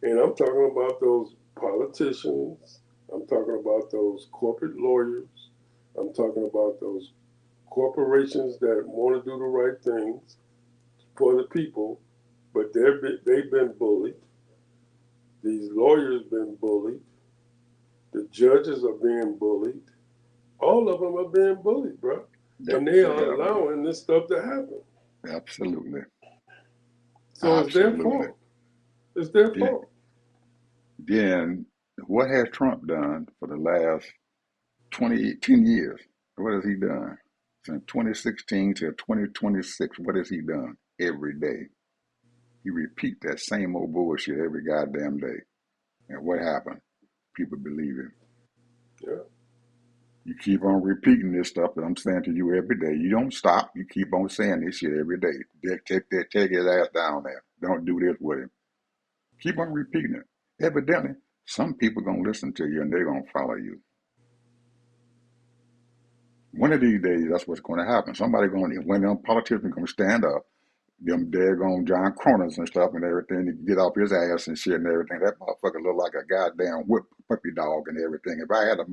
and I'm talking about those politicians. I'm talking about those corporate lawyers. I'm talking about those corporations that want to do the right things for the people, but they've been bullied. These lawyers been bullied. The judges are being bullied. All of them are being bullied, bro.
Yep,
And they
they
are
have been.
allowing this stuff to happen.
Absolutely.
So it's their
Absolutely.
fault. It's their
Then,
fault.
then what has Trump done for the last 10 years? What has he done? Since 2016 to 2026, what has he done? Every day. He repeat that same old bullshit every goddamn day. And what happened? People believe him.
Yeah.
You keep on repeating this stuff that I'm saying to you every day. You don't stop. You keep on saying this shit every day. Take his ass down there. Don't do this with him. Keep on repeating it. Evidently, some people gonna listen to you and they're gonna follow you. One of these days, that's what's gonna happen. Somebody gonna, when them politicians gonna stand up, them daggone John Croners and stuff and everything, to get off his ass and shit and everything. That motherfucker look like a goddamn whip puppy dog and everything. If I had if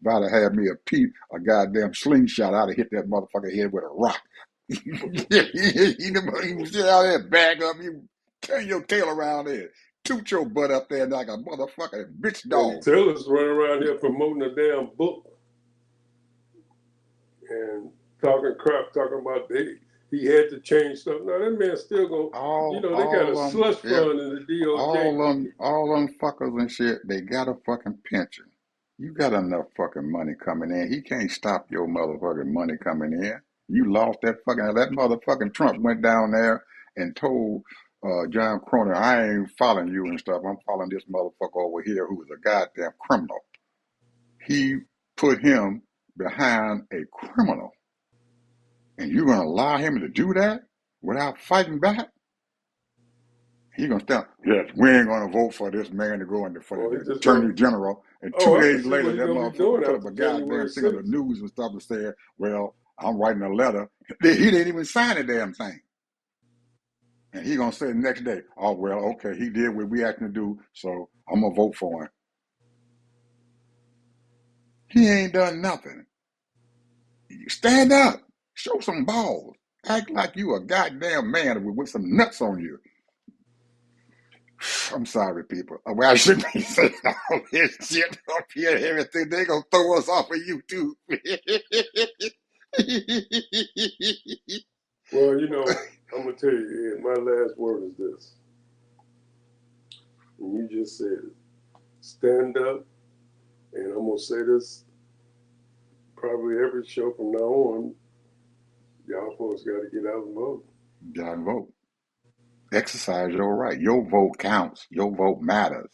I'd have had me a goddamn slingshot, I'd have hit that motherfucker head with a rock. You sit out there, bag up, you turn your tail around there, toot your butt up there like a motherfucking bitch
And
dog.
Taylor's running around here promoting a damn book and talking crap, talking about he had to change stuff. Now that man's still going. You know they got a
All
slush
yeah,
fund in the DOJ.
all them fuckers and shit, they got a fucking pension. You got enough fucking money coming in. He can't stop your motherfucking money coming in. You lost that motherfucking Trump went down there and told John Cronin, I ain't following you and stuff. I'm following this motherfucker over here who is a goddamn criminal. He put him behind a criminal. And you're going to allow him to do that without fighting back? He gonna stand. Yes, we ain't gonna vote for this man to go into for
Or
the
he just
attorney
gonna.
general. And
Oh,
two
I can
days
see
later,
what he's
that
gonna be
motherfucker
doing
put up
after
a
January
goddamn thing on the
6th.
news and stuff and said, "Well, I'm writing a letter." He didn't even sign a damn thing. And he gonna say the next day, "Oh well, okay, he did what we asked him to do, so I'm gonna vote for him." He ain't done nothing. Stand up, show some balls, act like you a goddamn man with some nuts on you. I'm sorry, people. Well, I shouldn't be saying all this shit up here and everything. They gonna throw us off of YouTube.
Well, I'm gonna tell you, Ed, my last word is this, and you just said it. Stand up, and I'm gonna say this probably every show from now on. Y'all folks got to get out and vote.
Gotta vote. Exercise your right. Your vote counts. Your vote matters.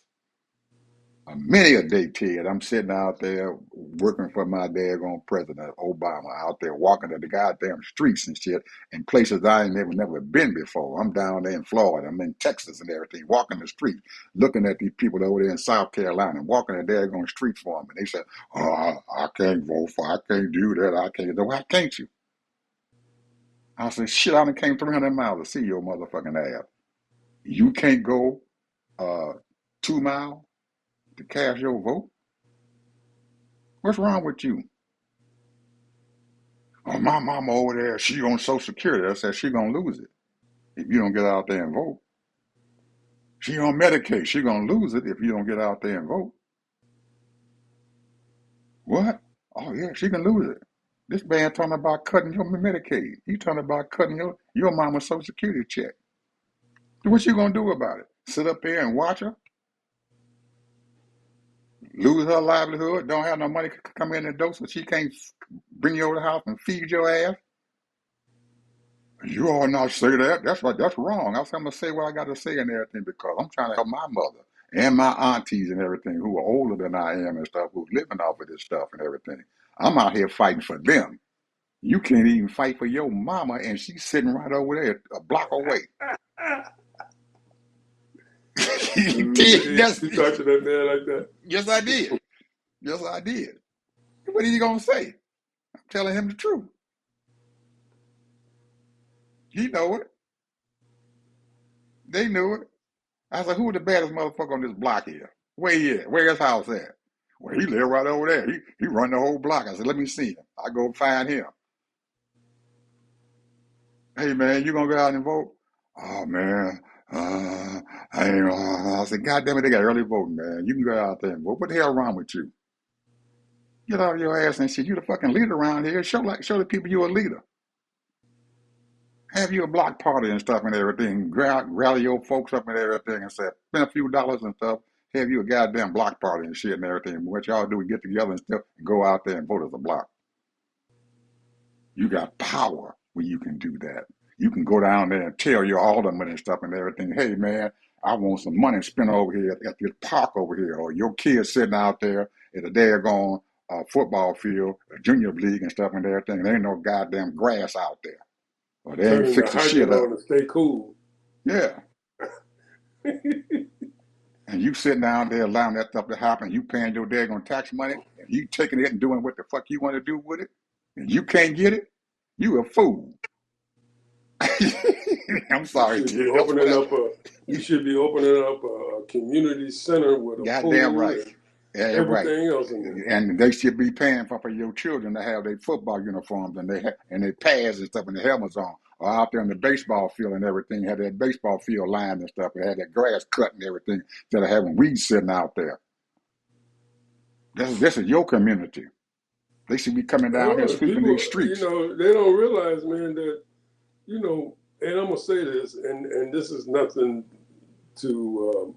Many a day, Ted, I'm sitting out there working for my daggone president, Obama, out there walking the goddamn streets and shit in places I ain't never been before. I'm down there in Florida, I'm in Texas and everything, walking the street, looking at these people over there in South Carolina, walking the daggone street for them. And they said, oh, I can't vote for, I can't do that, I can't do. Why can't you? I said, shit, I done came 300 miles to see your motherfucking ass. You can't go uh, 2 miles to cast your vote? What's wrong with you? Oh, my mama over there, she on Social Security. I said she gonna lose it if you don't get out there and vote. She on Medicaid. She gonna lose it if you don't get out there and vote. What? Oh yeah, she can lose it. This man talking about cutting your Medicaid. He talking about cutting your mama's Social Security check. What you gonna do about it? Sit up there and watch her lose her livelihood? Don't have no money to come in the door, so she can't bring you over the house and feed your ass? You ought not say that. That's right. That's wrong. I'm gonna say what I got to say and everything because I'm trying to help my mother and my aunties and everything who are older than I am and stuff, who's living off of this stuff and everything. I'm out here fighting for them. You can't even fight for your mama, and she's sitting right over there, a block away.
You
That's,
talk to that man like that?
yes, I did. Yes, I did. What are you gonna say? I'm telling him the truth. He know it. They knew it. I said, who the baddest motherfucker on this block here? Where he at? Where his house at? Well, he live right over there. He run the whole block. I said, let me see him. I go find him. Hey man, you gonna go out and vote? Oh man, I ain't. I said, God damn it, they got early voting, man. You can go out there and vote. What the hell wrong with you? Get out of your ass and shit. You the fucking leader around here. Show the people you a leader. Have you a block party and stuff and everything. Rally your folks up and everything and say, spend a few dollars and stuff. Have you a goddamn block party and shit and everything. What y'all do is get together and stuff and go out there and vote as a block. You got power when you can do that. You can go down there and tell your alderman and stuff and everything, hey man, I want some money spent over here at this park over here. Or your kids sitting out there at a daggone football field, a junior league and stuff and everything. And there ain't no goddamn grass out there. Or they ain't
Turning the
fixed the shit
hydrant on
up.
to stay cool.
Yeah. And you sitting down there allowing that stuff to happen, you paying your daggone tax money, and you taking it and doing what the fuck you want to do with it, and you can't get it, you a fool. I'm
You
sorry,
should be
dude. That's what
opening
I.
up a. You should be opening up a community center with a
Goddamn
pool
right.
and
Yeah, right.
everything else in there.
And they should be paying for your children to have their football uniforms and their pads and stuff and their helmets on. Or out there in the baseball field and everything, have that baseball field lined and stuff, and have that grass cut and everything, instead of having weeds sitting out there. This is your community. They should be coming down here
Oh,
sweeping
people,
these streets.
they don't realize, man, that and I'm gonna say this, and this is to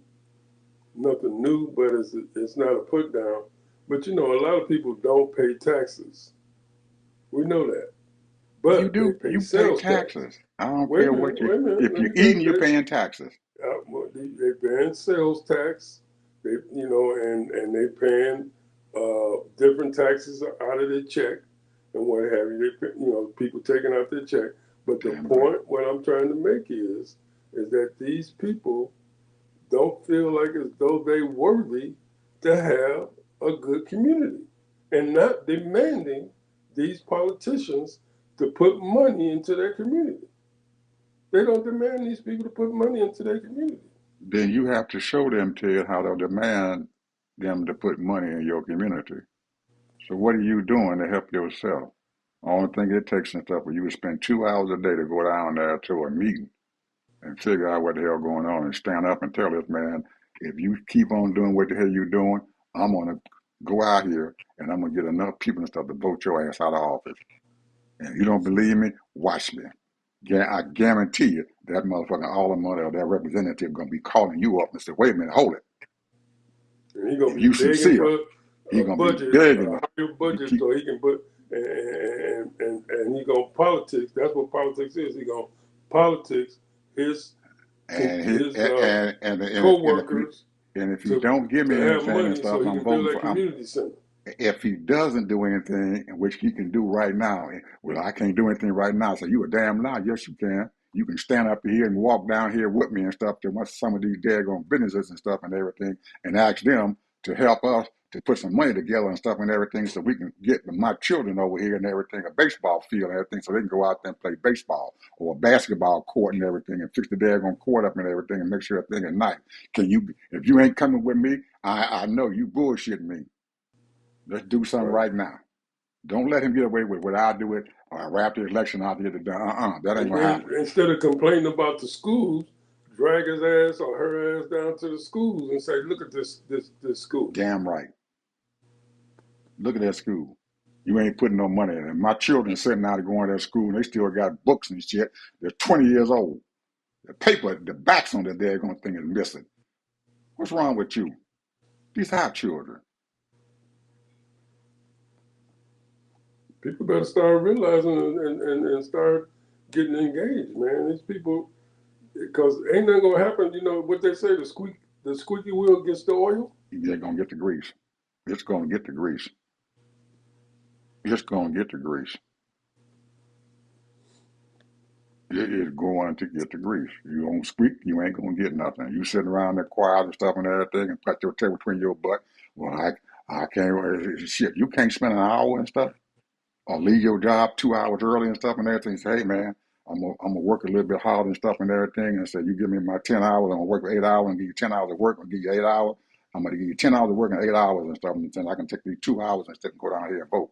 nothing new, but it's not a put down. But a lot of people don't pay taxes. We know that.
You
but they
do.
pay
You pay
sales tax.
taxes. I don't care what you.
Wait a minute.
If
Let
you're
me
eating,
finish.
you're paying taxes.
Well, they paying sales tax. They, and they paying different taxes out of their check and what have you. People taking out their check. But the
Damn right.
point, what I'm trying to make is that these people don't feel like as though they worthy to have a good community, and not demanding these politicians to put money into their community. They don't demand these people to put money into their community.
Then you have to show them, Ted, how to demand them to put money in your community. So what are you doing to help yourself? The only thing it takes and stuff for you to spend 2 hours a day to go down there to a meeting and figure out what the hell going on and stand up and tell this man, if you keep on doing what the hell you're doing, I'm gonna go out here and I'm gonna get enough people and stuff to vote your ass out of office. And if you don't believe me, watch me. Yeah, I guarantee you that motherfucking alderman or that representative gonna be calling you up and say, wait a minute, hold it.
And he's gonna
If
be
you
begging
sincere,
for
he
a
gonna be
budget,
begging
a higher
if you
budget,
keep
so he can put and he gonna politics. That's what politics is. He gonna politics his
and he,
his
and
co-workers
if you
to
don't give me
have
anything and
money
stuff,
so he
I'm
can build
voting
that
for. I'm
community center.
if he doesn't do anything, which he can do right now, well, I can't do anything right now. So you a damn lie. Yes, you can. You can stand up here and walk down here with me and stuff to some of these daggone businesses and stuff and everything, and ask them to help us to put some money together and stuff and everything, so we can get my children over here and everything, a baseball field and everything, so they can go out there and play baseball or a basketball court and everything, and fix the daggone court up and everything, and make sure everything is nice. Can you? If you ain't coming with me, I know you bullshitting me. Let's do something
Right.
right now. Don't let him get away with what I do it or after the election I'll get it done. That ain't
And
gonna
then
happen.
instead of complaining about the schools, drag his ass or her ass down to the schools and say, "Look at this school."
Damn right. Look at that school. You ain't putting no money in it. My children sitting out going to that school and they still got books and shit. They're 20 years old. The paper, the backs on the daggone thing is missing. What's wrong with you? These are children.
People better start realizing and start getting engaged, man. These people, because ain't nothing gonna happen. You know what they say: the squeaky wheel gets the oil.
They're gonna get the grease. It's gonna get the grease. It's gonna get the grease. It is going to get the grease. You don't squeak, you ain't gonna get nothing. You sitting around there quiet and stuff and everything, and put your tail between your butt. Well, I can't. Shit, you can't spend an hour and stuff, or leave your job 2 hours early and stuff and everything. Say, hey man, I'm gonna work a little bit harder and stuff and everything, and say you give me my 10 hours, I'm gonna work for 8 hours and give you 10 hours of work, and give you 8 hours. I'm gonna give you 10 hours of work and 8 hours and stuff, and then I can take these 2 hours instead and go down here and vote.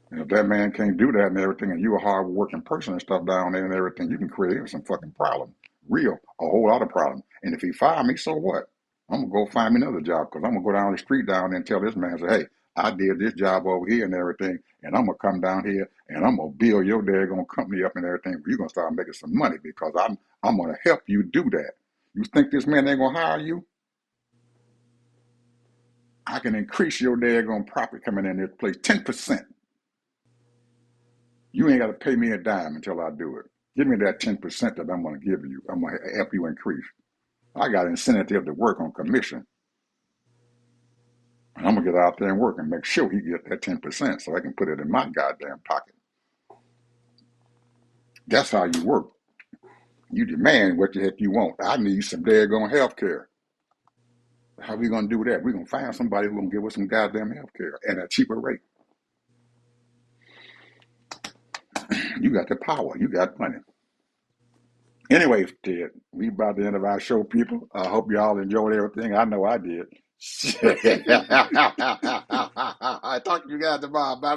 And if that man can't do that and everything, and you a hard working person and stuff down there and everything, you can create some fucking problem. Real, a whole lot of problem. And if he fire me, so what? I'm gonna go find me another job because I'm gonna go down the street down there and tell this man, say, hey, I did this job over here and everything, and I'm gonna come down here and I'm gonna build your daggone company up and everything. You're gonna start making some money because I'm gonna help you do that. You think this man ain't gonna hire you? I can increase your daggone profit coming in this place 10%. You ain't got to pay me a dime until I do it. Give me that 10% that I'm going to give you. I'm going to help you increase. I got incentive to work on commission. And I'm going to get out there and work and make sure he get that 10% so I can put it in my goddamn pocket. That's how you work. You demand what the heck you want. I need some daggone health care. How we going to do that? We're going to find somebody who's going to give us some goddamn health care at a cheaper rate. You got the power. You got money. Anyway, Ted, we about the end of our show, people. I hope y'all enjoyed everything. I know I did. I talk to you guys tomorrow. Bye.